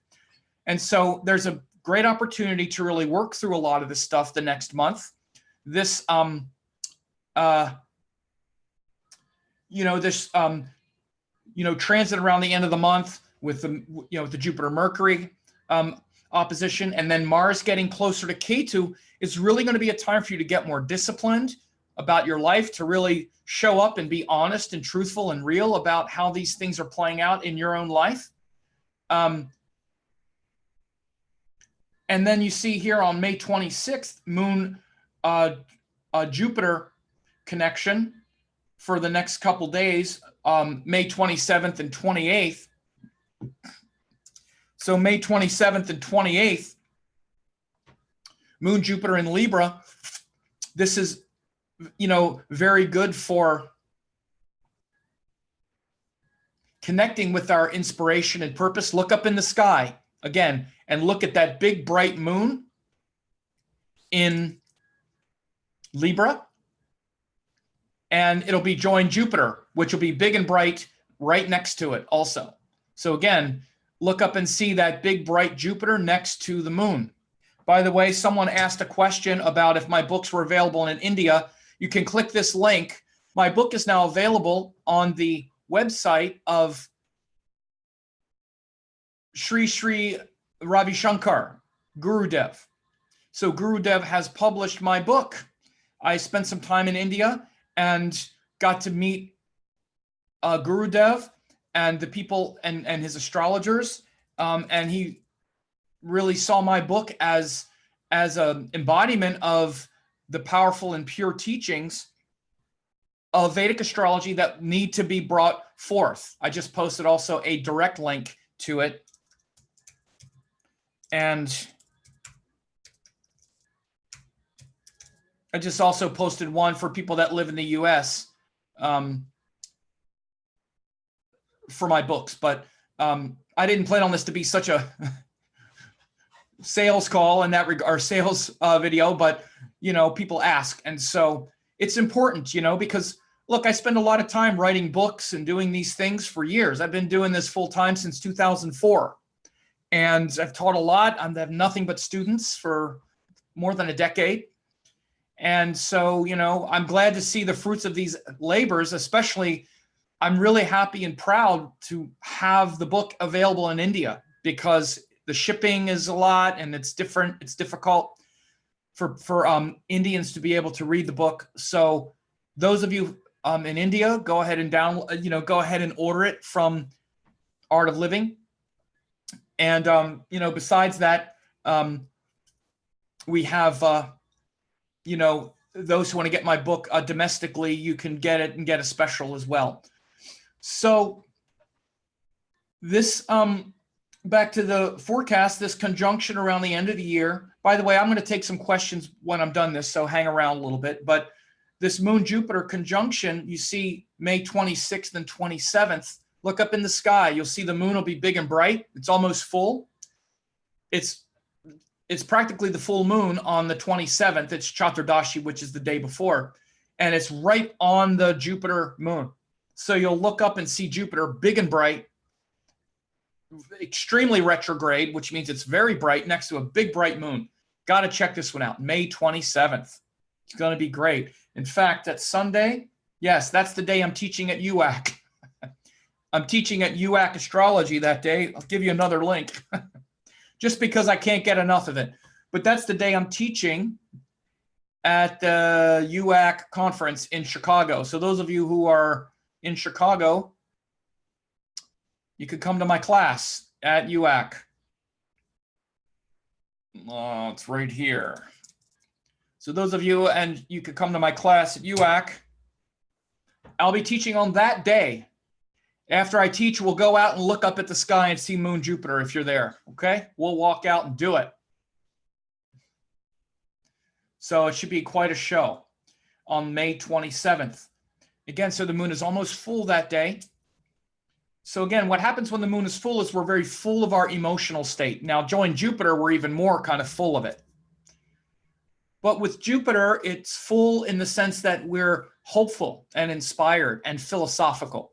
And so there's a great opportunity to really work through a lot of this stuff the next month. This transit around the end of the month with the Jupiter-Mercury opposition, and then Mars getting closer to Ketu, is really going to be a time for you to get more disciplined about your life, to really show up and be honest and truthful and real about how these things are playing out in your own life. And then you see here on May 26th, Moon Jupiter connection for the next couple days, May 27th and 28th. So May 27th and 28th, Moon Jupiter in Libra. This is, very good for connecting with our inspiration and purpose. Look up in the sky again and look at that big bright moon in Libra. And it'll be joined Jupiter, which will be big and bright right next to it also. So again, look up and see that big bright Jupiter next to the moon. By the way, someone asked a question about if my books were available in India. You can click this link. My book is now available on the website of Sri Sri Ravi Shankar, Gurudev. So Gurudev has published my book. I spent some time in India and got to meet Gurudev and the people and his astrologers. And he really saw my book as an embodiment of the powerful and pure teachings of Vedic astrology that need to be brought forth. I just posted also a direct link to it. And I just also posted one for people that live in the US for my books, but I didn't plan on this to be such a sales call in that regard, or sales video, but people ask. And so it's important, because look, I spend a lot of time writing books and doing these things for years. I've been doing this full time since 2004. And I've taught a lot. I have nothing but students for more than a decade. And so, I'm glad to see the fruits of these labors, especially I'm really happy and proud to have the book available in India, because the shipping is a lot and it's different. It's difficult for Indians to be able to read the book. So those of you in India, go ahead and go ahead and order it from Art of Living. And, besides that, we have, those who want to get my book domestically, you can get it and get a special as well. So this, back to the forecast, this conjunction around the end of the year. By the way, I'm going to take some questions when I'm done this, so hang around a little bit. But this Moon-Jupiter conjunction, you see May 26th and 27th. Look up in the sky. You'll see the moon will be big and bright. It's almost full. It's practically the full moon on the 27th. It's Chaturdashi, which is the day before. And it's right on the Jupiter moon. So you'll look up and see Jupiter big and bright, extremely retrograde, which means it's very bright next to a big bright moon. Got to check this one out. May 27th. It's going to be great. In fact, that's Sunday. Yes, that's the day I'm teaching at UAC. I'm teaching at UAC astrology that day. I'll give you another link just because I can't get enough of it. But that's the day I'm teaching at the UAC conference in Chicago. So those of you who are in Chicago, you could come to my class at UAC. Oh, it's right here. So those of you, and you could come to my class at UAC. I'll be teaching on that day. After I teach, we'll go out and look up at the sky and see Moon Jupiter if you're there, okay? We'll walk out and do it. So it should be quite a show on May 27th. Again, so the moon is almost full that day. So again, what happens when the moon is full is we're very full of our emotional state. Now, join Jupiter, we're even more kind of full of it. But with Jupiter, it's full in the sense that we're hopeful and inspired and philosophical.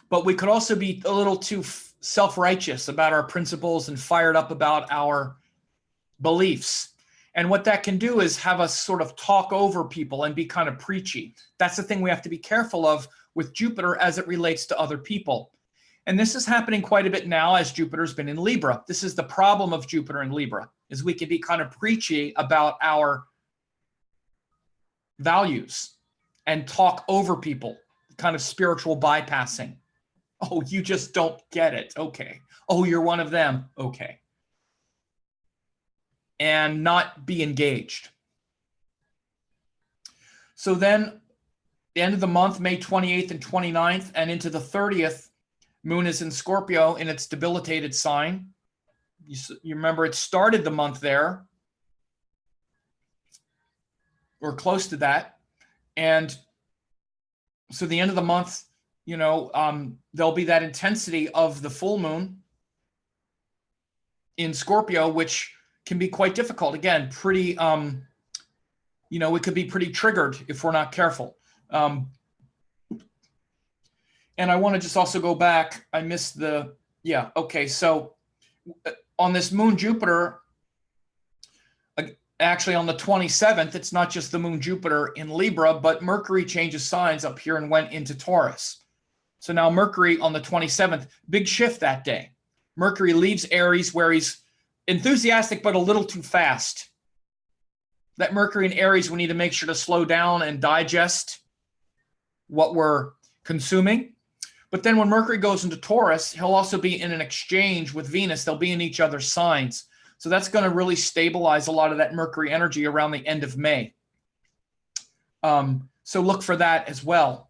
But we could also be a little too self-righteous about our principles and fired up about our beliefs. And what that can do is have us sort of talk over people and be kind of preachy. That's the thing we have to be careful of with Jupiter as it relates to other people. And this is happening quite a bit now as Jupiter's been in Libra. This is the problem of Jupiter in Libra, is we can be kind of preachy about our values and talk over people, kind of spiritual bypassing. Oh, you just don't get it. Okay. Oh, you're one of them. Okay. And not be engaged. So then the end of the month, May 28th and 29th, and into the 30th, moon is in Scorpio in its debilitated sign. You remember it started the month there, or close to that. And so the end of the month, there'll be that intensity of the full moon in Scorpio, which can be quite difficult. Again, pretty, it could be pretty triggered if we're not careful. And I want to just also go back. I missed the, okay. So on this moon Jupiter, actually on the 27th, it's not just the moon Jupiter in Libra, but Mercury changes signs up here and went into Taurus. So now Mercury on the 27th, big shift that day. Mercury leaves Aries where he's enthusiastic, but a little too fast. That Mercury in Aries, we need to make sure to slow down and digest what we're consuming. But then when Mercury goes into Taurus, he'll also be in an exchange with Venus. They'll be in each other's signs. So that's going to really stabilize a lot of that Mercury energy around the end of May. So look for that as well.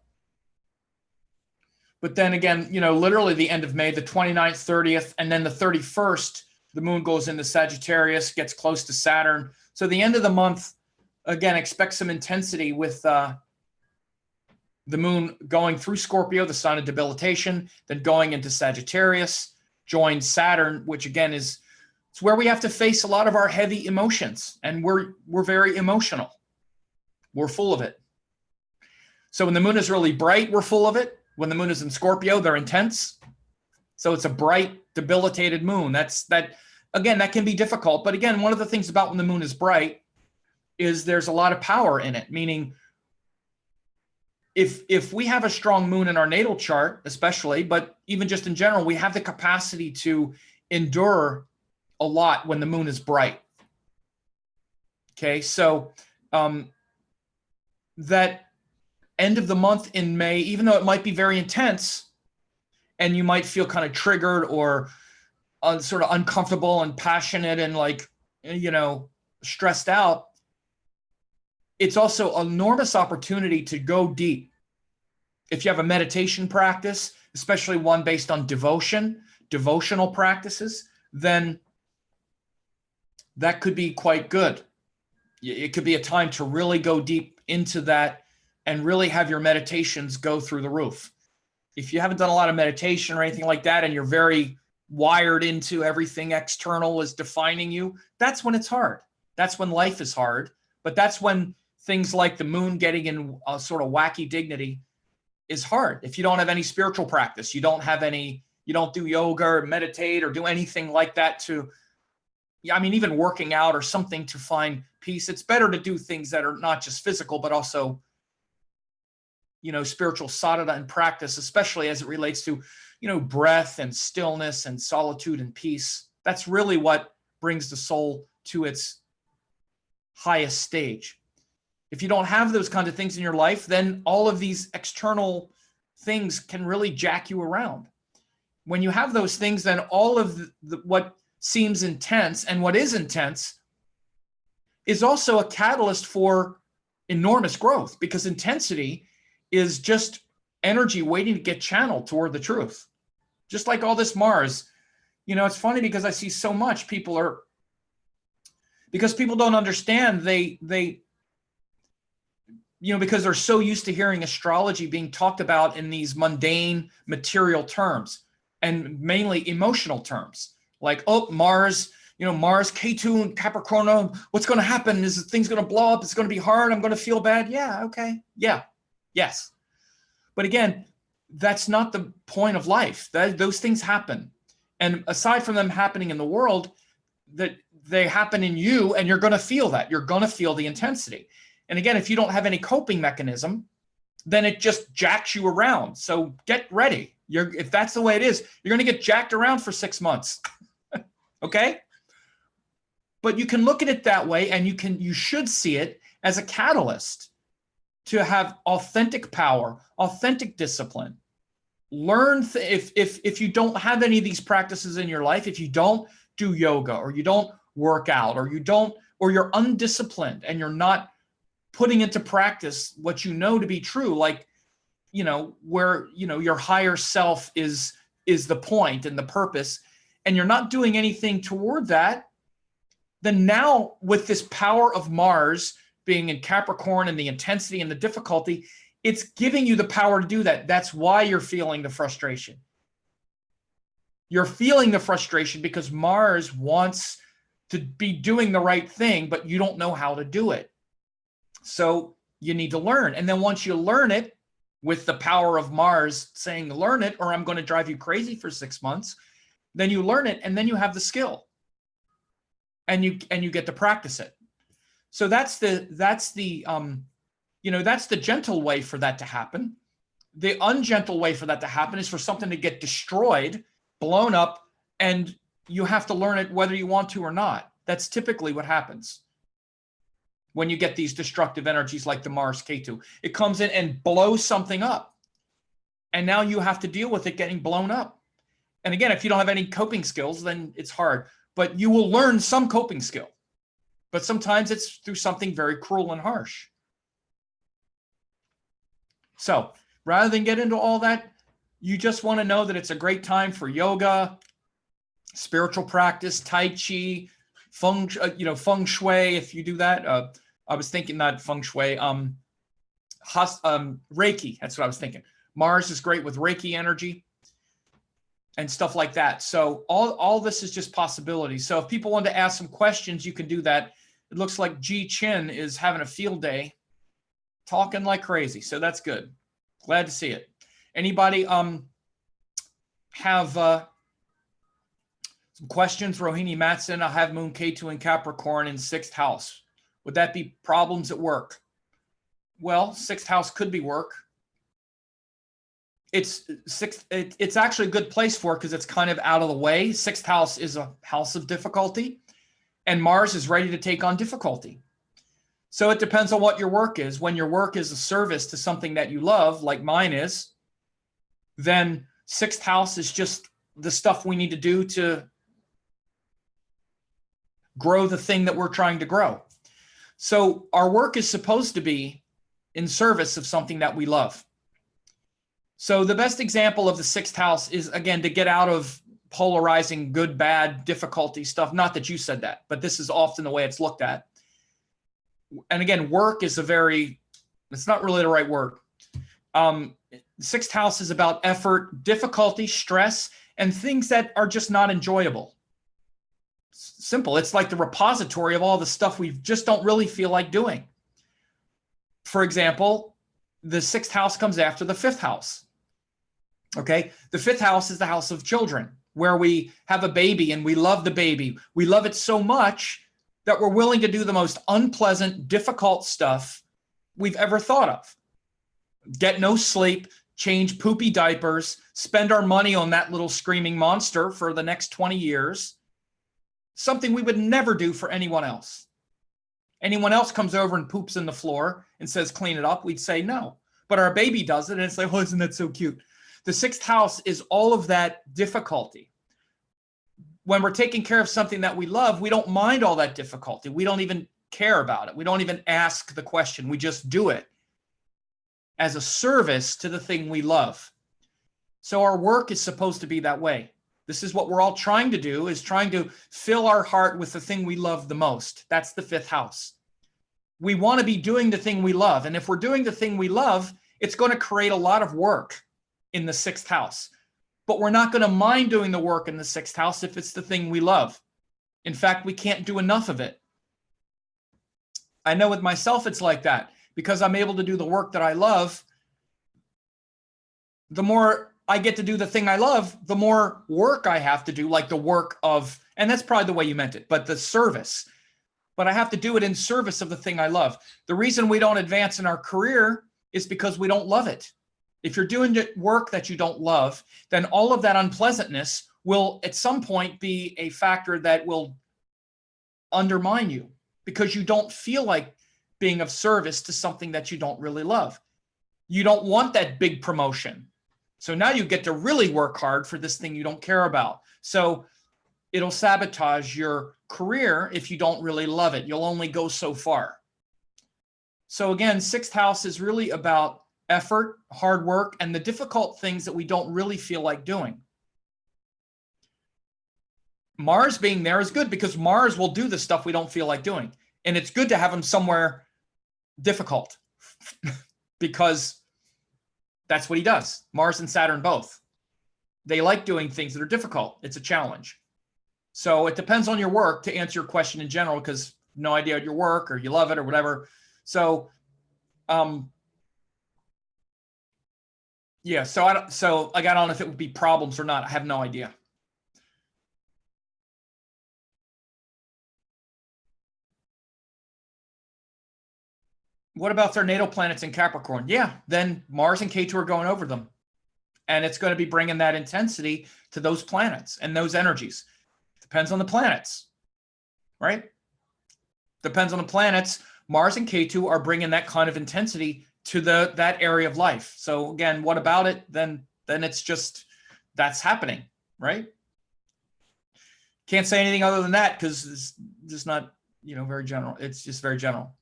But then again, literally the end of May, the 29th, 30th, and then the 31st, the moon goes into Sagittarius, gets close to Saturn. So the end of the month, again, expect some intensity with the moon going through Scorpio, the sign of debilitation, then going into Sagittarius, joins Saturn, which again is it's where we have to face a lot of our heavy emotions, and we're very emotional. We're full of it. So when the moon is really bright, we're full of it. When the moon is in Scorpio, they're intense. So it's a bright, debilitated moon. Again, that can be difficult. But again, one of the things about when the moon is bright is there's a lot of power in it, meaning if we have a strong moon in our natal chart, especially, but even just in general, we have the capacity to endure a lot when the moon is bright. Okay, so that end of the month in May, even though it might be very intense and you might feel kind of triggered or sort of uncomfortable and passionate and like, stressed out, it's also an enormous opportunity to go deep. If you have a meditation practice, especially one based on devotional practices, then that could be quite good. It could be a time to really go deep into that and really have your meditations go through the roof. If you haven't done a lot of meditation or anything like that, and you're very wired into everything external is defining you, that's when it's hard. That's when life is hard. But that's when things like the moon getting in a sort of wacky dignity is hard. If you don't have any spiritual practice, you don't do yoga or meditate or do anything like that even working out or something to find peace. It's better to do things that are not just physical, but also, spiritual sadhana and practice, especially as it relates to, breath and stillness and solitude and peace. That's really what brings the soul to its highest stage. If you don't have those kind of things in your life, then all of these external things can really jack you around. When you have those things, then all of what seems intense and what is intense is also a catalyst for enormous growth, because intensity is just energy waiting to get channeled toward the truth. Just like all this Mars, it's funny because I see so much because people don't understand, because they're so used to hearing astrology being talked about in these mundane material terms and mainly emotional terms. Like, Mars, Mars, K2 and Capricorn, what's going to happen? Is things going to blow up? It's going to be hard. I'm going to feel bad. Yeah. Okay. Yeah. Yes. But again, that's not the point of life. Those things happen. And aside from them happening in the world, that they happen in you, and you're going to feel that. You're going to feel the intensity. And again, if you don't have any coping mechanism, then it just jacks you around. So get ready. If that's the way it is, you're going to get jacked around for 6 months. Okay? But you can look at it that way, and you should see it as a catalyst to have authentic power, authentic discipline. Learn if you don't have any of these practices in your life, if you don't do yoga, or you don't work out, or you're undisciplined and you're not putting into practice what you know to be true, like, where, your higher self is the point and the purpose, and you're not doing anything toward that, then now with this power of Mars being in Capricorn and the intensity and the difficulty, it's giving you the power to do that. That's why you're feeling the frustration. You're feeling the frustration because Mars wants to be doing the right thing, but you don't know how to do it. So you need to learn. And then once you learn it, with the power of Mars saying, learn it, or I'm going to drive you crazy for 6 months, then you learn it, and then you have the skill. And you get to practice it. So that's the gentle way for that to happen. The ungentle way for that to happen is for something to get destroyed, blown up, and you have to learn it whether you want to or not. That's typically what happens when you get these destructive energies like the Mars K2. It comes in and blows something up. And now you have to deal with it getting blown up. And again, if you don't have any coping skills, then it's hard. But you will learn some coping skill. But sometimes it's through something very cruel and harsh. So rather than get into all that, you just want to know that it's a great time for yoga, spiritual practice, Tai Chi, feng shui, if you do that. I was thinking not feng shui, Reiki. That's what I was thinking. Mars is great with Reiki energy and stuff like that. So all this is just possibilities. So if people want to ask some questions, you can do that. It looks like Ji Chin is having a field day, talking like crazy. So that's good. Glad to see it. Anybody have some questions? Rohini Matson, I have Moon Ketu in Capricorn in 6th house. Would that be problems at work? Well, 6th house could be work. It's actually a good place for it because it's kind of out of the way. 6th house is a house of difficulty, and Mars is ready to take on difficulty. So it depends on what your work is. When your work is a service to something that you love, like mine is, then 6th house is just the stuff we need to do to grow the thing that we're trying to grow. So our work is supposed to be in service of something that we love. So the best example of the 6th house is, again, to get out of polarizing good, bad, difficulty stuff. Not that you said that, but this is often the way it's looked at. And again, work is it's not really the right word. 6th house is about effort, difficulty, stress, and things that are just not enjoyable. Simple. It's like the repository of all the stuff we just don't really feel like doing. For example, the 6th house comes after the 5th house. Okay. The 5th house is the house of children, where we have a baby and we love the baby. We love it so much that we're willing to do the most unpleasant, difficult stuff we've ever thought of. Get no sleep, change poopy diapers, spend our money on that little screaming monster for the next 20 years. Something we would never do for anyone else. Anyone else comes over and poops in the floor and says, clean it up, we'd say no. But our baby does it and it's like, oh, isn't that so cute? The 6th house is all of that difficulty. When we're taking care of something that we love, we don't mind all that difficulty. We don't even care about it. We don't even ask the question. We just do it as a service to the thing we love. So our work is supposed to be that way. This is what we're all trying to do, is trying to fill our heart with the thing we love the most. That's the 5th house. We want to be doing the thing we love. And if we're doing the thing we love, it's going to create a lot of work in the 6th house. But we're not going to mind doing the work in the 6th house if it's the thing we love. In fact, we can't do enough of it. I know with myself it's like that. Because I'm able to do the work that I love, the more I get to do the thing I love, the more work I have to do, like the work of, and that's probably the way you meant it, but the service. But I have to do it in service of the thing I love. The reason we don't advance in our career is because we don't love it. If you're doing work that you don't love, then all of that unpleasantness will at some point be a factor that will undermine you because you don't feel like being of service to something that you don't really love. You don't want that big promotion. So now you get to really work hard for this thing you don't care about. So it'll sabotage your career if you don't really love it. You'll only go so far. So again, 6th house is really about effort, hard work, and the difficult things that we don't really feel like doing. Mars being there is good because Mars will do the stuff we don't feel like doing. And it's good to have him somewhere difficult because that's what he does. Mars and Saturn both. They like doing things that are difficult. It's a challenge. So it depends on your work, to answer your question in general, because no idea what your work or you love it or whatever. So, yeah, so I don't know if it would be problems or not. I have no idea. What about their natal planets in Capricorn? Yeah, then Mars and Ketu are going over them. And it's going to be bringing that intensity to those planets and those energies. Depends on the planets, right? Depends on the planets. Mars and Ketu are bringing that kind of intensity to that area of life. So again, what about it? Then it's just, that's happening, right? Can't say anything other than that because it's just not, very general. It's just very general.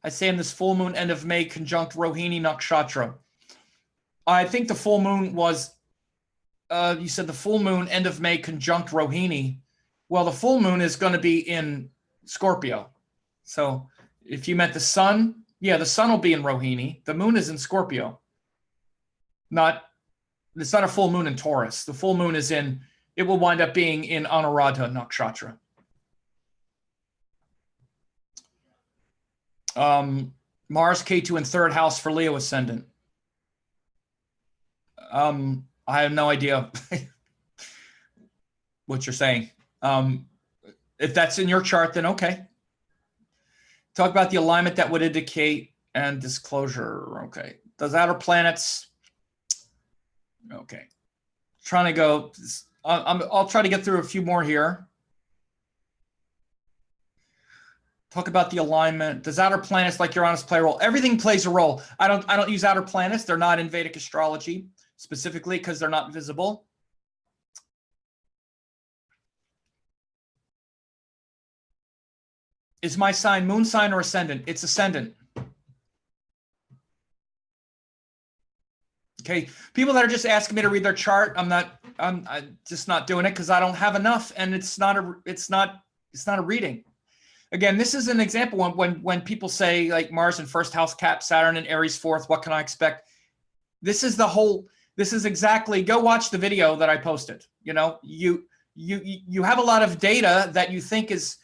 I say in this full moon end of May conjunct Rohini Nakshatra. I think the full moon was you said the full moon end of May conjunct Rohini. Well, the full moon is going to be in Scorpio. So if you meant the sun, yeah, the sun will be in Rohini. The moon is in Scorpio. It's not a full moon in Taurus. The full moon is in, it will wind up being in Anuradha Nakshatra. Mars, Ketu in third house for Leo ascendant. I have no idea what you're saying. If that's in your chart, then okay. Talk about the alignment that would indicate and disclosure. Okay. Does outer planets. Okay. Trying to go. I'll try to get through a few more here. Talk about the alignment. Does outer planets like Uranus play a role? Everything plays a role. I don't use outer planets. They're not in Vedic astrology specifically because they're not visible. Is my sign moon sign or ascendant? It's ascendant. Okay. People that are just asking me to read their chart, I'm just not doing it because I don't have enough, and it's not a reading. Again, this is an example when people say like Mars in first house, Cap, Saturn in Aries fourth, what can I expect? This is exactly, go watch the video that I posted. You know, you have a lot of data that you think is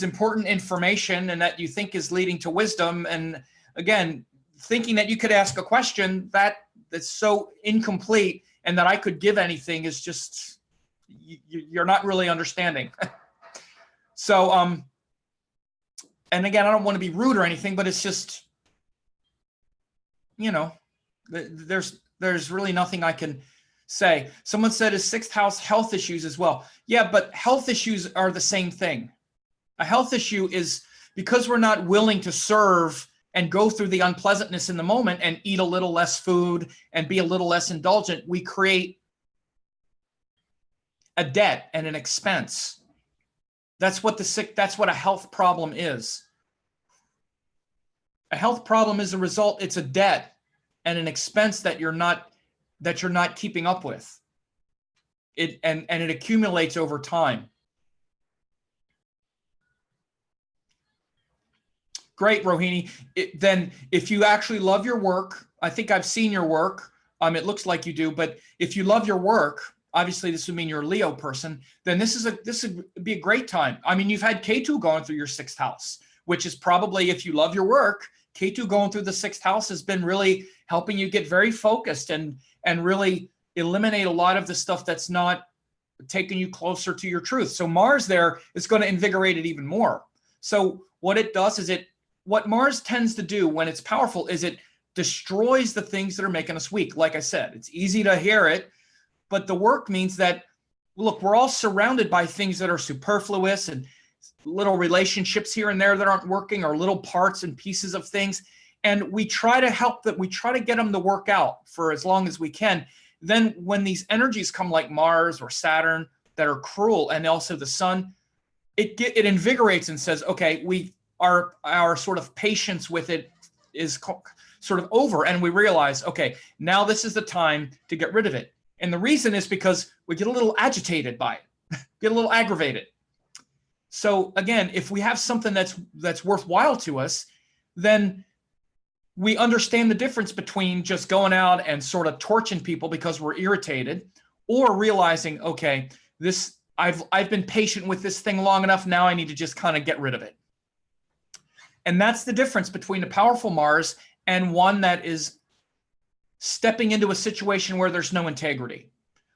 important information and that you think is leading to wisdom. And again, thinking that you could ask a question that's so incomplete and that I could give anything is just, you're not really understanding. So, and again, I don't want to be rude or anything, but it's just, you know, there's really nothing I can say. Someone said is sixth house health issues as well. Yeah, but health issues are the same thing. A health issue is because we're not willing to serve and go through the unpleasantness in the moment and eat a little less food and be a little less indulgent, we create a debt and an expense. That's what a health problem is. A health problem is a result, it's a debt and an expense that you're not keeping up with. And it accumulates over time. Great, Rohini. Then if you actually love your work, I think I've seen your work. It looks like you do, but if you love your work, obviously this would mean you're a Leo person, then this would be a great time. I mean, you've had Ketu going through your sixth house, which is probably, if you love your work, Ketu going through the sixth house has been really helping you get very focused and really eliminate a lot of the stuff that's not taking you closer to your truth. So Mars there is going to invigorate it even more. So what it does is what Mars tends to do when it's powerful is it destroys the things that are making us weak. Like I said, it's easy to hear it, but the work means that, look, we're all surrounded by things that are superfluous and little relationships here and there that aren't working, or little parts and pieces of things. And we try to help that. We try to get them to work out for as long as we can. Then when these energies come like Mars or Saturn that are cruel, and also the sun, it invigorates and says, okay, our sort of patience with it is sort of over, and we realize, okay, now this is the time to get rid of it. And the reason is because we get a little agitated by it, get a little aggravated. So again, if we have something that's worthwhile to us, then we understand the difference between just going out and sort of torching people because we're irritated, or realizing, okay, I've been patient with this thing long enough. Now I need to just kind of get rid of it. And that's the difference between a powerful Mars and one that is stepping into a situation where there's no integrity.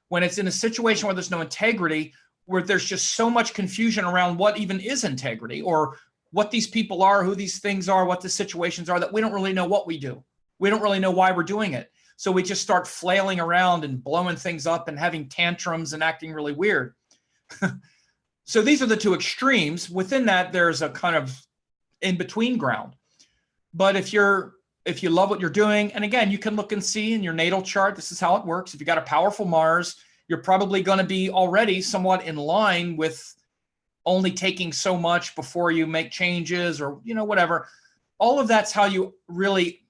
When it's in a situation where there's no integrity, where there's just so much confusion around what even is integrity, or what these people are, who these things are, what the situations are, that we don't really know what we do. We don't really know why we're doing it. So we just start flailing around and blowing things up and having tantrums and acting really weird. So these are the two extremes. Within that, there's a kind of in-between ground. But if you love what you're doing, and again, you can look and see in your natal chart, this is how it works. If you got a powerful Mars, you're probably going to be already somewhat in line with only taking so much before you make changes, or, you know, whatever. All of that's how you really,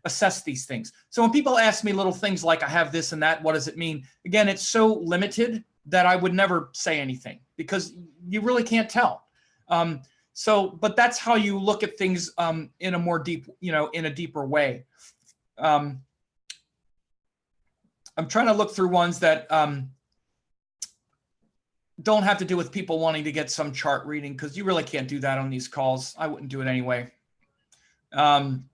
assess these things. So when people ask me little things like, I have this and that, what does it mean? Again, it's so limited that I would never say anything because you really can't tell. But that's how you look at things in a more deep, in a deeper way. I'm trying to look through ones that don't have to do with people wanting to get some chart reading, because you really can't do that on these calls. I wouldn't do it anyway. Trying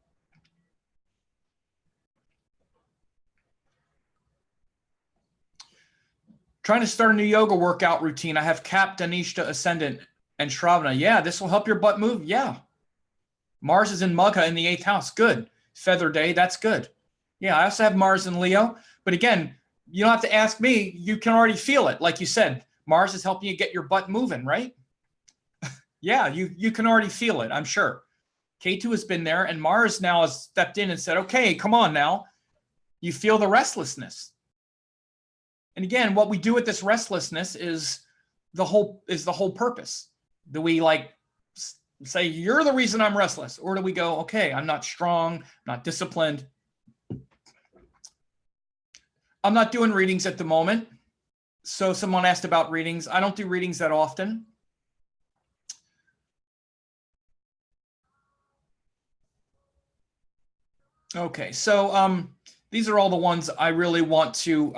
to start a new yoga workout routine. I have Cap, Danishta, Ascendant, and Shravana. Yeah, this will help your butt move. Yeah. Mars is in Magha in the 8th house. Good. Feather day. That's good. Yeah, I also have Mars in Leo. But again, you don't have to ask me. You can already feel it. Like you said, Mars is helping you get your butt moving, right? Yeah, you can already feel it, I'm sure. K2 has been there, and Mars now has stepped in and said, okay, come on now. You feel the restlessness. And again, what we do with this restlessness is the whole purpose. Do we like say, you're the reason I'm restless? Or do we go, okay, I'm not strong, not disciplined. I'm not doing readings at the moment. So someone asked about readings. I don't do readings that often. Okay, so these are all the ones I really want to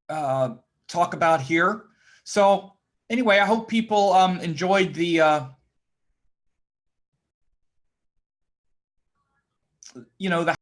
talk about here. So anyway, I hope people enjoyed the the